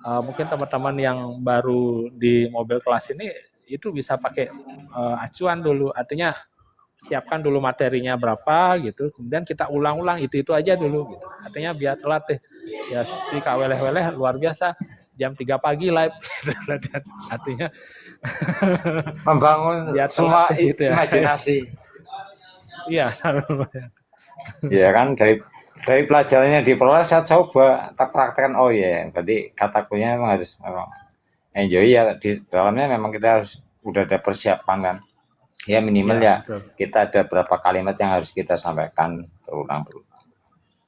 mungkin teman-teman yang baru di mobil kelas ini itu bisa pakai acuan dulu, artinya siapkan dulu materinya berapa gitu, kemudian kita ulang-ulang itu aja dulu gitu, artinya biar terlatih ya seperti Kak Weleh-Weleh luar biasa jam 3 pagi live artinya Membangun biar semua terlatih gitu ya. imajinasi. Iya. Ya kan dari pelajarannya diperoleh saya coba tak praktekkan oh ya berarti katakunya memang harus memang enjoy ya di dalamnya memang kita harus udah ada persiapan kan ya minimal ya Betul. kita ada berapa kalimat yang harus kita sampaikan berulang.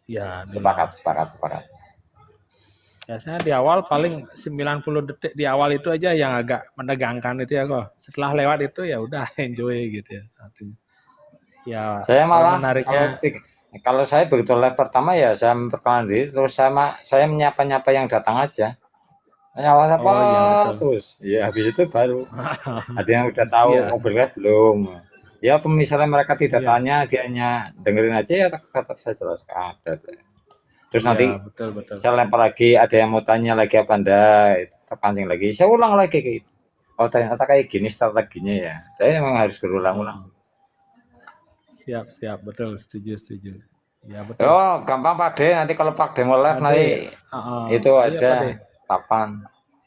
Ya, sepakat. Biasanya di awal paling 90 detik di awal itu aja yang agak menegangkan itu ya kok. Setelah lewat itu ya udah enjoy gitu ya. Artinya. Ya, Saya malah menariknya kalau saya begitu live pertama ya saya memperkenalkan diri terus saya menyapa-nyapa yang datang aja. Nyapa betul. terus. Ya habis itu baru ada yang udah tahu ngobrolnya belum. Ya misalnya mereka tidak tanya dia hanya dengerin aja ya tetap saya jelaskan. Terus Iya, nanti betul betul. saya lempar lagi, ada yang mau tanya lagi apa enggak, terpancing lagi. Saya ulang lagi kayak gitu. Oh ternyata kayak gini strateginya ya. Saya memang harus berulang-ulang. Oh, siap siap, betul, setuju setuju. Ya betul. Oh gampang Pak De, nanti kalau Pak De mau live Pade, nanti heeh, itu iya Pade. aja kapan.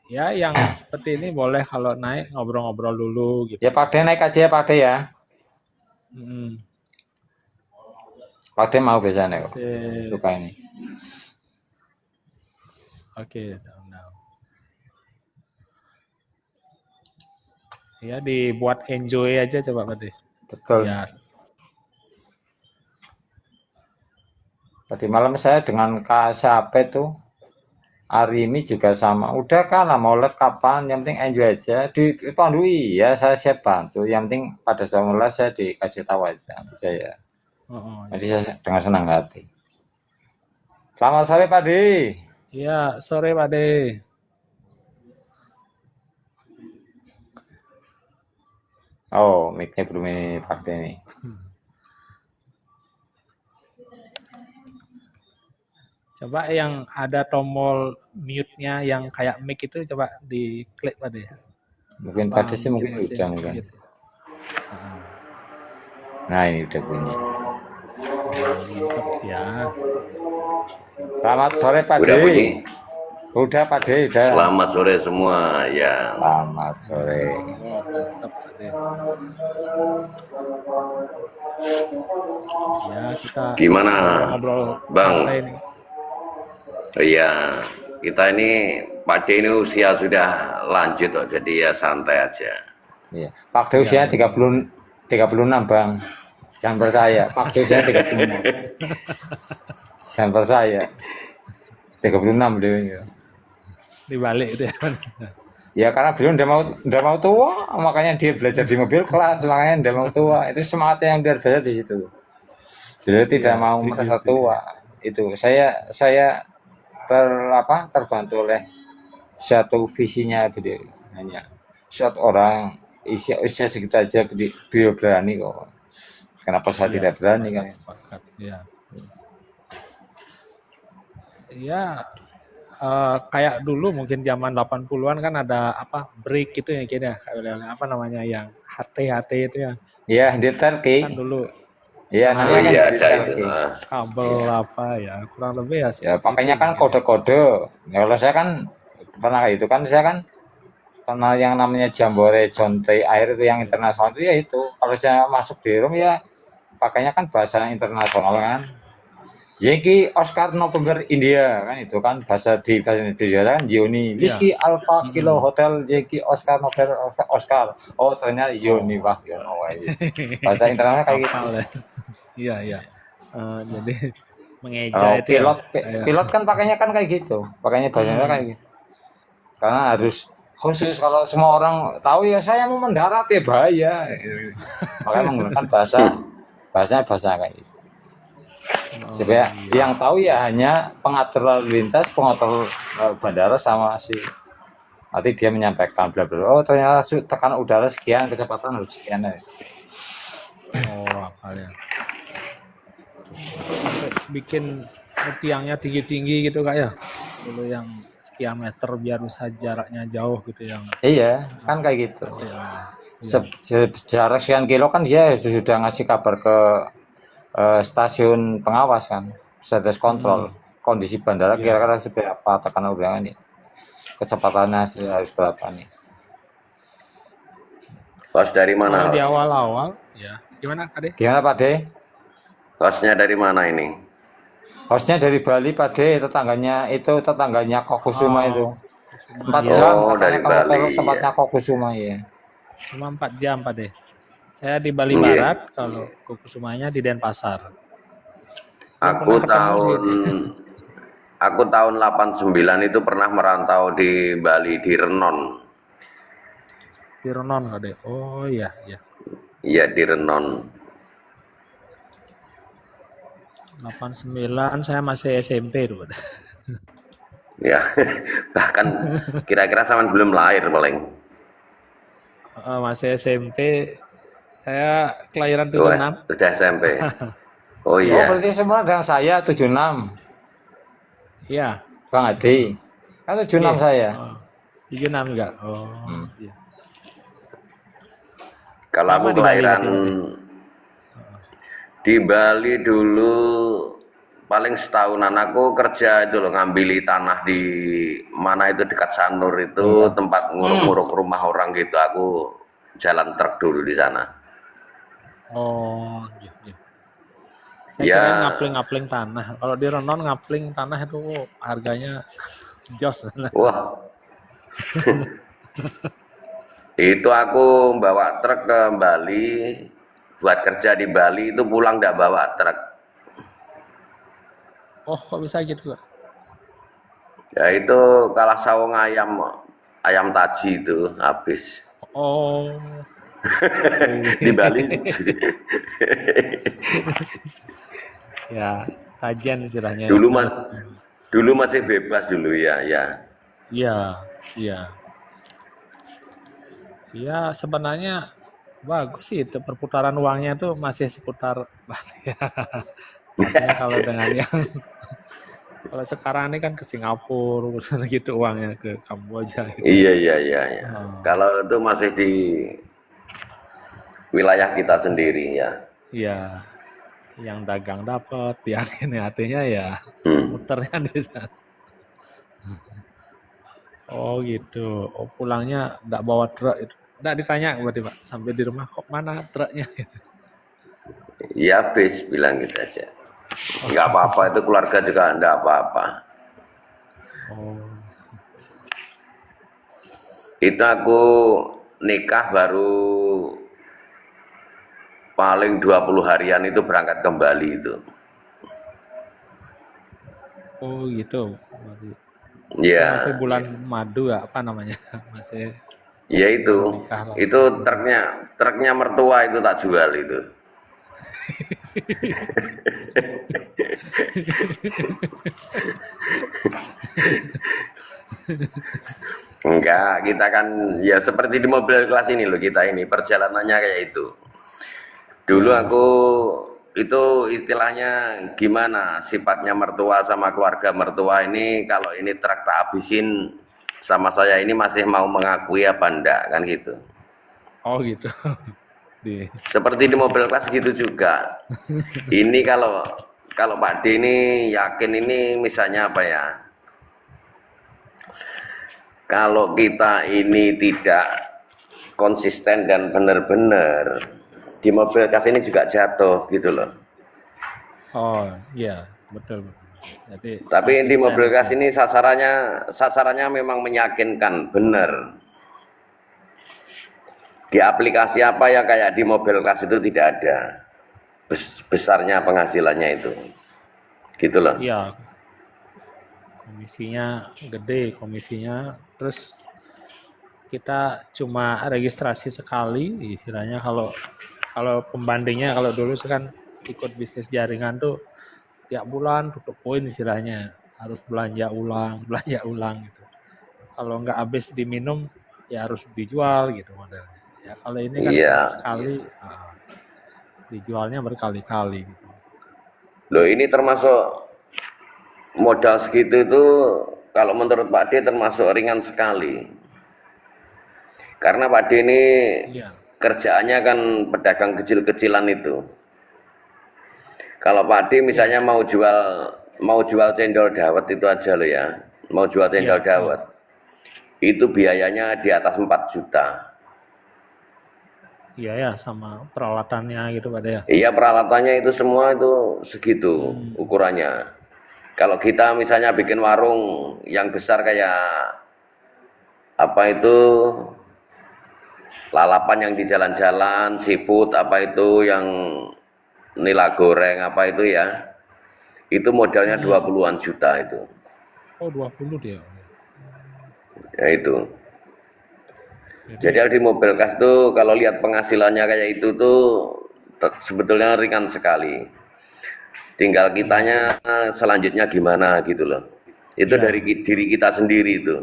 Ya yang seperti ini boleh kalau naik ngobrol-ngobrol dulu gitu Ya Pak De sambil. naik aja ya Pak De ya. Mm, Pak De mau biasanya kok. sip. Suka ini. Oke, down down. Ya dibuat enjoy aja coba Pade. Betul. Biar Tadi malam saya dengan Kak siapa tuh hari ini juga sama. Udah kalah mau live kapan? Yang penting enjoy aja. Dipandu ya saya siap bantu. Yang penting pada saat mulai saya dikasih tahu aja. Saya. oh, Jadi ya. saya dengan senang hati. Selamat sore Pak Di. Iya, sore Pade. Oh, mic-nya belum ini Pak Di nih. Coba yang ada tombol mute-nya yang kayak mic itu coba diklik Pade. Mungkin Apa Pak Di sih mungkin masih udah mungkin. mute? Heeh. Nah ini udah bunyi. Mantap ya. Selamat sore Pak Udah Di. bunyi. Udah Pak Di, udah. Selamat sore semua ya. Selamat sore. Oh, mantap Pade. Ya, kita Gimana ngobrol Bang? santai nih. Iya, kita ini Pak D ini usia sudah lanjut kok, jadi ya santai aja. Iya. Pak De usianya 36 Bang. Jangan percaya. Pak De usianya 36. Jangan percaya. 36 dia. Dibalik itu ya. Ya karena beliau udah mau tua, makanya dia belajar di mobil kelas, makanya udah mau tua. Itu semangatnya yang dia belajar di situ. Beliau tidak Iya, mau setuju, merasa setuju. tua. Itu saya terbantu oleh satu visinya beliau. Hanya suatu orang usia segitu aja beliau berani kok. Kenapa saya Iya, tidak berani kan? sepakat. Iya. Iya, kayak dulu mungkin zaman 80-an kan ada apa break gitu ya kayaknya apa namanya yang HT itu ya Iya, di Turki. kan dulu Iya, Oh namanya kan iya di ada itu. Turki. kabel apa ya kurang lebih ya Ya, seperti pakainya itu kan mungkin. kode-kode. Ya, kalau saya kan pernah kayak itu kan saya kan pernah yang namanya Jambore Jonte Air itu yang internasional itu ya itu. Kalau saya masuk di room ya pakainya kan bahasa internasional kan. Yankee Oscar November India kan itu kan bahasa Indonesia kan Yoni Iya. Whiskey Alpha Kilo Hotel Yankee Oscar November Oscar. Oh ternyata Yoni wah ya bahasa internasional kayak gitu. Hafal ya. Iya iya. Jadi mengeja Oh, itu ya pilot kan pakainya kan kayak gitu. Pakainya bahasanya kayak gitu. Karena harus khusus kalau semua orang tahu ya saya mau mendarat ya bahaya. Makanya menggunakan bahasanya bahasa kayak gitu. Supaya yang tahu ya hanya pengatur lalu lintas, pengatur bandara sama si nanti dia menyampaikan bla bla. Oh ternyata tekanan udara sekian, kecepatan harus sekian. hafal ya. Sampai bikin tiangnya tinggi-tinggi gitu Kak ya. Dulu yang sekian meter biar bisa jaraknya jauh gitu yang Iya, kan kayak gitu. ya. Jarak sekian kilo kan dia sudah ngasih kabar ke stasiun pengawas kan, status kontrol kondisi bandara kira-kira seperti apa tekanan udara ini, kecepatannya harus berapa nih. Host dari mana? Di Host? awal-awal ya. Gimana Kak De? Gimana Pak De? Hostnya dari mana ini? Hostnya dari Bali Pak De, tetangganya Kokusuma itu. 4 Iya. jam Oh, katanya dari kalau Bali, tempatnya Kokusuma ya. Cuma 4 jam Pak De. Saya di Bali Iya. Barat, kalau Kusumanya di Denpasar. Aku tahun 89 itu pernah merantau di Bali di Renon. Di Renon Kak De. Oh iya, iya. Iya di Renon. 89 saya masih SMP tuh Pak De. Ya, bahkan kira-kira sama belum lahir paling. Masih SMP. Saya kelahiran Wes, 76. sudah SMP. Oh Oh iya. berarti semua dengan saya 76. Iya. Bang Adi. Kan 76 Iya. saya. Oh. 76 enggak? Oh, Hmm. iya. Kalau Lama aku di Bali kelahiran berarti Mas. di Bali dulu paling setahunan aku kerja itu loh, ngambil tanah di mana itu dekat Sanur itu tempat nguruk-nguruk rumah orang gitu. Aku jalan truk dulu di sana. Oh, iya, iya. Saya Ya, kirain ngapling-ngapling tanah. Kalau di Renon ngapling tanah itu harganya jos. wah, itu aku bawa truk ke Bali buat kerja di Bali, itu pulang nggak bawa truk. Oh, kok bisa gitu, Kak? Ya itu kalah sawung ayam, ayam taji itu habis Oh, di Bali. ya kajian istilahnya ya. Dulu mas, dulu masih bebas dulu ya, ya. Iya, iya. Iya, sebenarnya bagus sih itu perputaran uangnya tuh masih seputar ya. Artinya kalau dengan yang kalau sekarang ini kan ke Singapura gitu uangnya ke Kamboja gitu. Iya, iya, iya, iya. Oh, Kalau itu masih di wilayah kita sendiri ya. iya, yang dagang dapat, yang ini artinya ya Hmm. muternya di sana. Oh gitu. Oh pulangnya enggak bawa truk itu. Enggak ditanya berarti Pak, sampai di rumah kok mana truknya gitu. Ya habis bilang gitu aja. Nggak apa-apa, itu keluarga juga nggak apa-apa. Oh, Itu aku nikah baru paling 20 harian itu berangkat kembali itu. oh gitu. Berarti itu Ya, masih bulan madu ya, apa namanya? Masih ya baru itu. nikah Itu langsung. truknya mertua itu tak jual itu. Enggak, kita kan ya seperti di mobil kelas ini loh, kita ini perjalanannya kayak itu. Dulu Ya. aku itu istilahnya gimana sifatnya mertua sama keluarga mertua ini, kalau ini truk tak habisin sama saya ini masih mau mengakui apa enggak kan gitu. Oh gitu. Di Seperti di mobil kelas gitu juga. Ini kalau kalau Pak D ini yakin ini misalnya apa ya? Kalau kita ini tidak konsisten dan benar-benar di mobil kas ini juga jatuh gitu loh. Oh, iya, betul betul. Jadi Tapi di konsisten mobil kas itu. ini sasarannya memang meyakinkan benar. Di aplikasi apa ya kayak di mobil kas itu tidak ada besarnya penghasilannya itu. Gitu loh. Iya, komisinya gede, komisinya terus kita cuma registrasi sekali istilahnya kalau kalau pembandingnya kalau dulu sih kan ikut bisnis jaringan tuh tiap bulan tutup poin istilahnya harus belanja ulang belanja ulang gitu kalau nggak habis diminum ya harus dijual gitu modelnya ya kalau ini kan cuma Iya. sekali dijualnya berkali-kali gitu. Loh ini termasuk modal segitu itu kalau menurut Pak D termasuk ringan sekali. Karena Pak D ini Iya, kerjaannya kan pedagang kecil-kecilan itu. Kalau Pak D misalnya iya, mau jual cendol dawet itu aja loh ya. Mau jual cendol iya, dawet. Itu biayanya di atas 4 juta. iya ya sama peralatannya gitu Pak ya. Iya peralatannya itu semua itu segitu ukurannya. Kalau kita misalnya bikin warung yang besar kayak apa itu lalapan yang di jalan-jalan, siput apa itu yang nila goreng apa itu ya. Itu modalnya 20-an juta itu. Oh 20 dia. Ya itu. Jadi Jadi di mobil kas tuh kalau lihat penghasilannya kayak itu tuh sebetulnya ringan sekali. Tinggal kitanya selanjutnya gimana gitu loh. Itu iya, dari diri kita sendiri itu.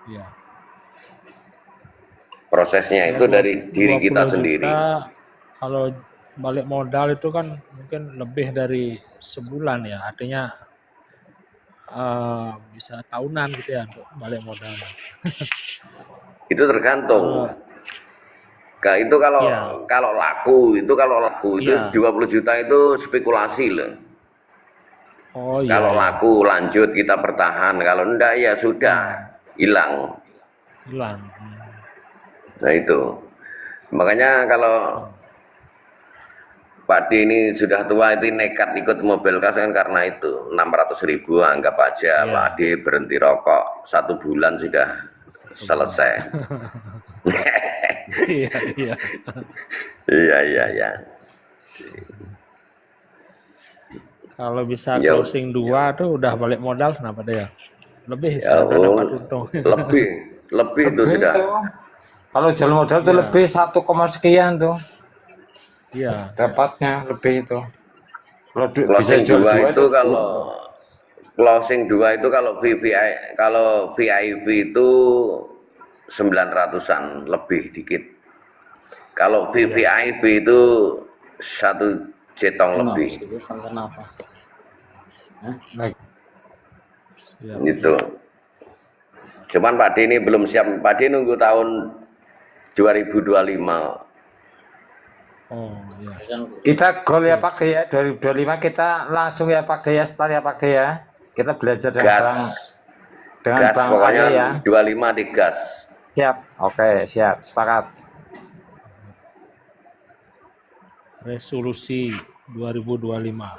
iya. Prosesnya Kalau itu dari diri kita 20 sendiri. juta kalau balik modal itu kan mungkin lebih dari sebulan ya. Artinya bisa tahunan gitu ya untuk balik modal. Itu tergantung. Itu Iya. kalau laku itu Iya. 20 juta itu spekulasi loh. Oh Kalau iya, laku lanjut kita bertahan, kalau enggak ya sudah hilang. hilang. Nah itu. Makanya kalau Pak D ini sudah tua itu nekat ikut mobil kas kan karena itu 600.000 anggap aja Iya. Pak D berhenti rokok 1 bulan sudah selesai. Iya, iya. Iya. Kalau bisa Ya, closing 2 tuh udah balik modal kenapa deh ya? Lebih ya sudah dapat untung. lebih itu sudah. Kalau jual modal tuh Iya. lebih 1, sekian tuh Iya. dapatnya lebih itu. Kalau bisa Closing jual 2 dua itu kalau closing 2 itu kalau VIP itu 900-an lebih dikit. Kalau VVIP itu 1 jetong lebih. Kenapa? Baik. Siap. Gitu. Cuman Pak D ini belum siap. Pak D nunggu tahun 2025. Oh iya. Kita gol ya Pak D ya 2025 kita langsung ya Pak D ya start ya Pak D ya. Kita belajar dengan Gas. dengan Gas Bang pokoknya Pak D ya. 25 di gas. Siap. Oke, siap. Sepakat. Resolusi 2025.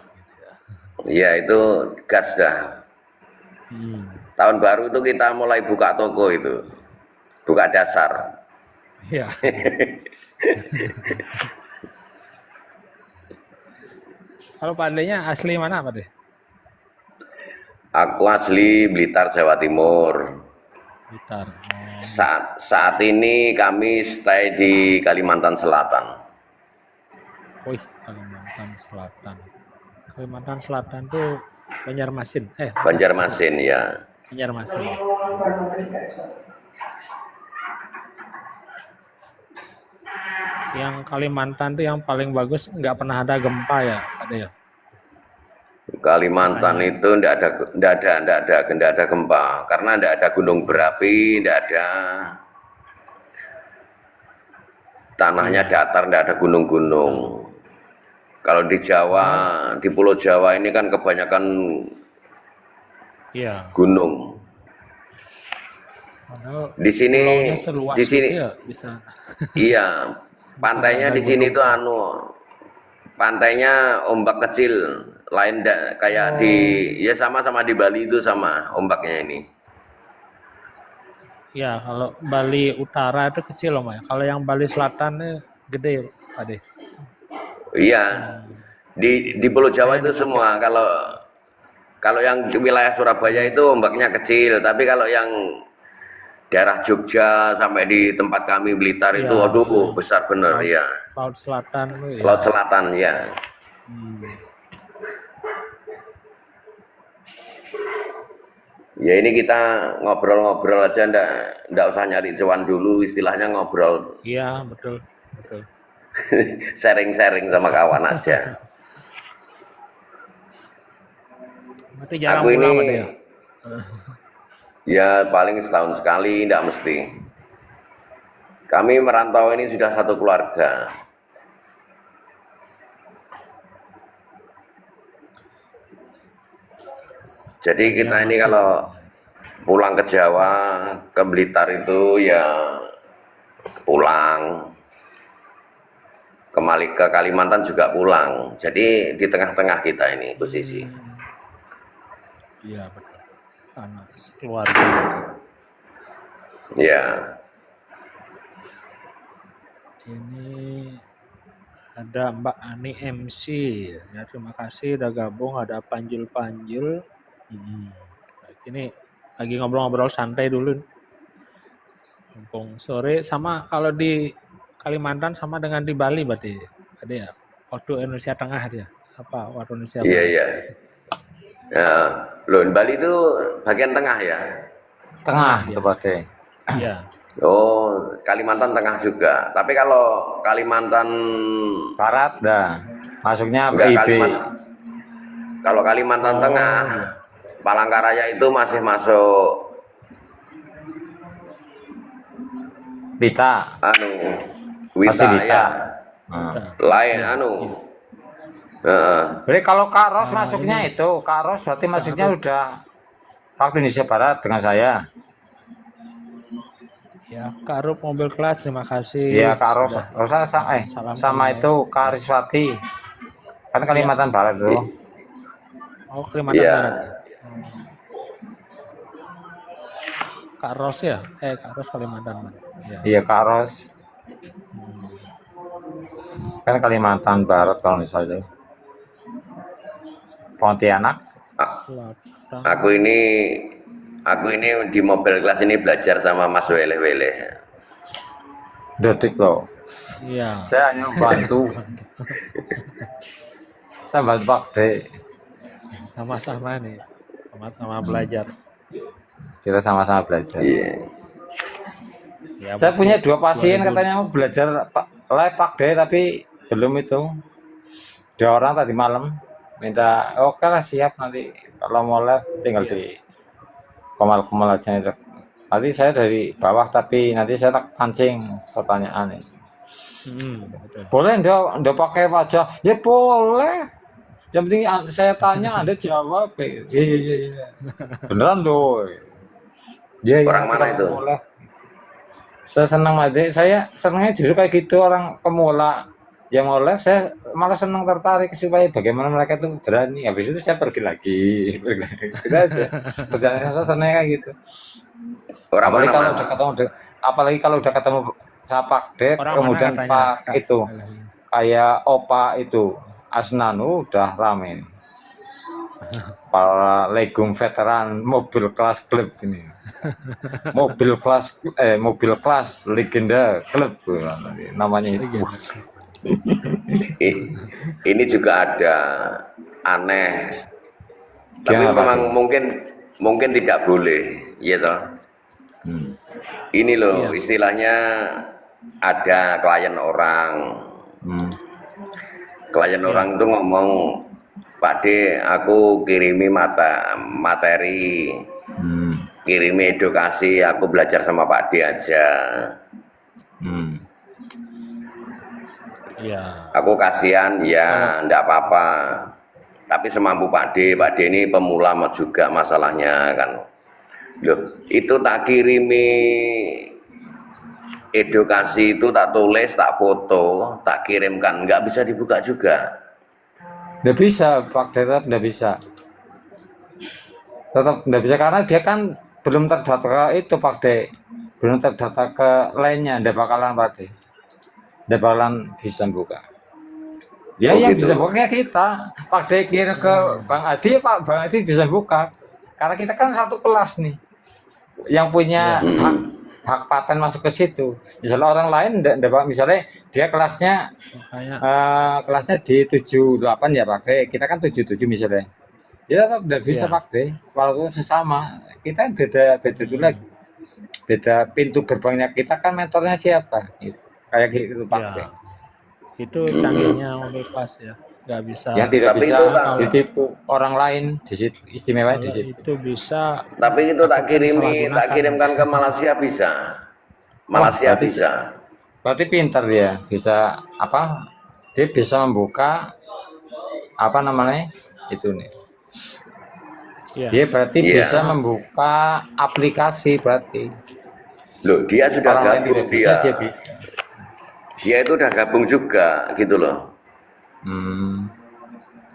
Iya itu gas dah. Tahun baru itu kita mulai buka toko itu. Buka dasar. Iya. Kalau Pak D-nya asli mana Pak D? Aku asli Blitar, Jawa Timur. Blitar. Saat ini kami stay di Kalimantan Selatan. Wih, Kalimantan Selatan. Kalimantan Selatan tuh Banjarmasin. Banjarmasin ya. Banjarmasin. Yang Kalimantan tuh yang paling bagus nggak pernah ada gempa ya, Pak De ya? Kalimantan itu ndak ada gempa karena ndak ada gunung berapi, ndak ada tanahnya datar, ndak ada gunung-gunung. Kalau di Jawa, di Pulau Jawa ini kan kebanyakan Iya. gunung. Padahal Di sini, pulaunya seluas di sini, itu ya bisa. iya, pantainya ada di sini gunung. tuh pantainya ombak kecil, lain kayak di, ya sama-sama di Bali itu sama ombaknya ini. Ya, kalau Bali Utara itu kecil loh, Mas. Kalau yang Bali Selatan itu gede, Pak De. Iya, di Pulau Jawa itu semua. Kalau yang di wilayah Surabaya itu ombaknya kecil, tapi kalau yang daerah Jogja sampai di tempat kami Blitar itu, Iya. aduh besar bener ya. Laut Selatan itu ya. Laut Selatan ya. Ya ini kita ngobrol-ngobrol aja, ndak usah nyari cuan dulu, istilahnya ngobrol, Iya, betul, betul. sharing-sharing sama kawan aja. Berarti jarang Aku pulang, ini Pak De ya? ya paling setahun sekali, ndak mesti. Kami merantau ini sudah satu keluarga. Jadi kita ini kalau pulang ke Jawa, ke Blitar itu ya pulang. Kembali ke Kalimantan juga pulang. Jadi di tengah-tengah kita ini posisi. Iya, betul. Anak keluarga. Ya, Ini ada Mbak Ani MC. Ya, terima kasih udah gabung. Ada Panjul-Panjul. Ini lagi ngobrol-ngobrol santai dulu. Mumpung sore sama kalau di Kalimantan sama dengan di Bali berarti ada ya. Waktu Indonesia Tengah dia. Apa waktu Indonesia iya, Barat? iya. Ya, loh, Bali itu bagian tengah ya. Tengah itu Pak D. Iya. Oh, Kalimantan Tengah juga. Tapi kalau Kalimantan Barat dah. Masuknya enggak PIB. Kalau Kalimantan Tengah Palangkaraya itu masih masuk Pita, anu masih Wita Pita. ya. Nah. Lain anu. Heeh. Berarti kalau Kak Ros masuknya itu, Kak Ros berarti masuknya udah waktu Indonesia Barat dengan saya. Ya, Kak Rup mobil kelas, terima kasih. Iya, Kak Ros, sudah. Rosa Salam sama kenal. itu Kak Riswati. Kan Kalimantan Barat tuh. Oh, Kalimantan Iya. Barat. Kak Ros ya? Kak Ros Kalimantan Barat. Ya. Iya, Kak Ros. Kan Kalimantan Barat kalau misalnya. Pontianak. Ah, Selatan. Aku ini di mobil kelas ini belajar sama Mas Wele-Wele. Detik loh. Iya. Saya hanya bantu. Saya bantu Pak De. Sama-sama nih. Sama-sama belajar. Kita sama-sama belajar. Iya. Ya, Saya punya 2 pasien 2000. katanya mau belajar live Pak De tapi belum itu. 2 orang tadi malam minta oke lah siap nanti kalau mau live tinggal di komal-komal aja itu. Nanti saya dari bawah tapi nanti saya tak pancing pertanyaan ini. Betul. Boleh ndak pakai wajah? Ya boleh. Yang penting saya tanya Anda jawab. Iya. Beneran loh. Iya. Orang mana itu? Boleh. Saya senang aja. Saya senangnya justru kayak gitu orang pemula yang mau live. Saya malah senang tertarik supaya bagaimana mereka itu berani. Habis itu saya pergi lagi. Gitu aja. Kerjaan saya senangnya kayak gitu. Orang Apalagi mana kalau Mas? udah ketemu, apalagi kalau udah ketemu sama Pak Dek, Orang kemudian mana katanya, Pak Kak? itu kayak Opa itu Asnanu udah rame. Para legum veteran mobil kelas klub ini. Mobil kelas legenda klub namanya itu. Ini juga ada aneh. Tapi Gimana, Pak? memang mungkin tidak boleh, ya toh. Ini loh istilahnya ada klien orang. Klien orang itu ngomong, Pak De, aku kirimi materi, kirimi edukasi, aku belajar sama Pak De aja. Iya. Aku kasihan, ya enggak apa-apa. Tapi semampu Pak D ini pemula juga masalahnya kan. Loh, itu tak kirimi edukasi itu tak tulis, tak foto, tak kirimkan, nggak bisa dibuka juga. Nggak bisa, Pak Dek, nggak bisa. Tetap nggak bisa karena dia kan belum terdata ke itu Pak Dek. Belum terdata ke lainnya, nggak bakalan Pak Dek. Nggak bakalan bisa buka. Ya Oh, yang gitu. bisa buka ya kita. Pak Dek kirim ke Bang Adi, Bang Adi bisa buka. Karena kita kan satu kelas nih. Yang punya hak paten masuk ke situ. Misalnya orang lain misalnya dia kelasnya Makanya kelasnya di 78 ya Pak De. Kita kan 77 misalnya. Ya tetap tidak bisa Iya. Pak De. Walaupun sesama, kita beda itu lagi. Beda pintu gerbangnya kita kan mentornya siapa? Gitu. Kayak gitu Pak ya, De. itu canggihnya mobil kelas ya. Nggak bisa. Yang tidak Tapi bisa itu tak- ditipu orang lain di situ. Istimewa di Kalau situ. itu bisa. Tapi itu tak Disalahgunakan. kirimkan ke Malaysia bisa. Malaysia berarti- bisa. Berarti pintar dia, bisa apa? Dia bisa membuka apa namanya? Itu nih. Iya. Dia berarti Iya. bisa membuka aplikasi berarti. Loh, dia sudah Orang lain gabung tidak bisa, dia. dia bisa. Dia itu udah gabung juga gitu loh.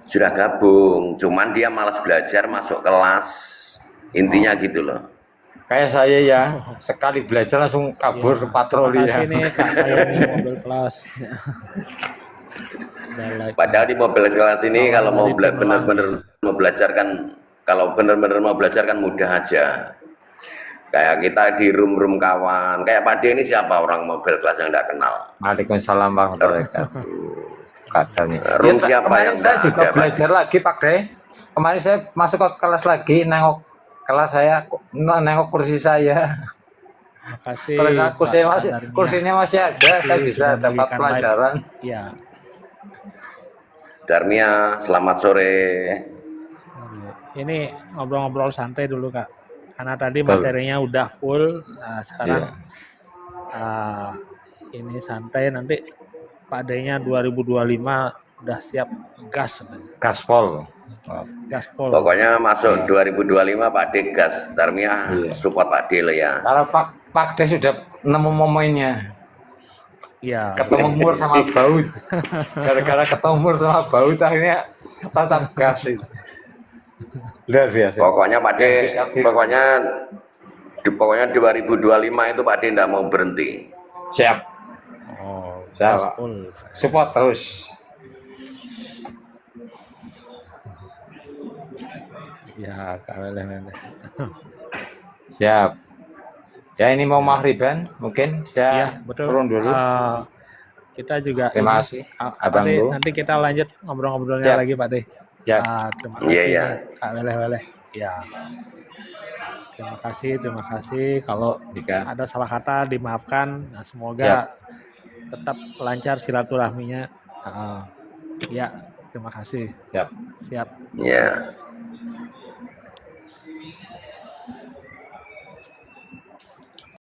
Sudah gabung, cuman dia malas belajar masuk kelas. Intinya gitu loh. Kayak saya ya, sekali belajar langsung kabur patroli Terima kasih ya. nih Kak Ayani mobil kelas. Udah like. Padahal di mobil kelas ini Salam kalau mau dari Pemelang. benar-benar mau belajar kan, kalau benar-benar mau belajar kan mudah aja. Kayak kita di room kawan, kayak Pak D ini siapa orang mobil kelas yang tidak kenal? Waalaikumsalam warahmatullahi wabarakatuh. Katanya. Room Ya, siapa kemarin yang saya nggak juga ada, Pak? belajar lagi Pak De. Kemarin saya masuk ke kelas lagi, nengok kelas saya, nengok kursi saya. Makasih. Ternyata Pak kursinya masih ada, saya Oke, bisa sudah dapat memberikan pelajaran. Iya. Darmia, selamat sore. ini ngobrol-ngobrol santai dulu Kak. Karena tadi Betul. materinya udah full, sekarang Iya. ini santai, nanti Pak D-nya 2025 udah siap gas, Gaspol. Oh, gaspol. Pokoknya masuk 2025 Pak D gas. Darmia Iya. support Pak D lo ya. Kalau Pak D sudah nemu momennya, Iya. ketemu mur sama baut. Gara-gara ketemu mur sama baut akhirnya tetap gas itu. Luar biasa. Pokoknya Pak D, Bisa. pokoknya 2025 itu Pak D tidak mau berhenti. Siap. Oh, Siap. gaspol. Support terus. Ya, Kak Leleh. Siap. Ya ini mau maghriban, mungkin Iya, saya betul. turun dulu. Kita juga Terima ini, kasih, Pak Abang D, Bu. nanti kita lanjut ngobrol-ngobrolnya Siap. lagi Pak D. Siap. Terima Iya, kasih iya. Kak Leleh. Ya. Terima kasih. Kalau Jika ada salah kata dimaafkan. Nah, semoga tetap lancar silaturahminya. Ya, terima kasih. siap. Siap. Ya.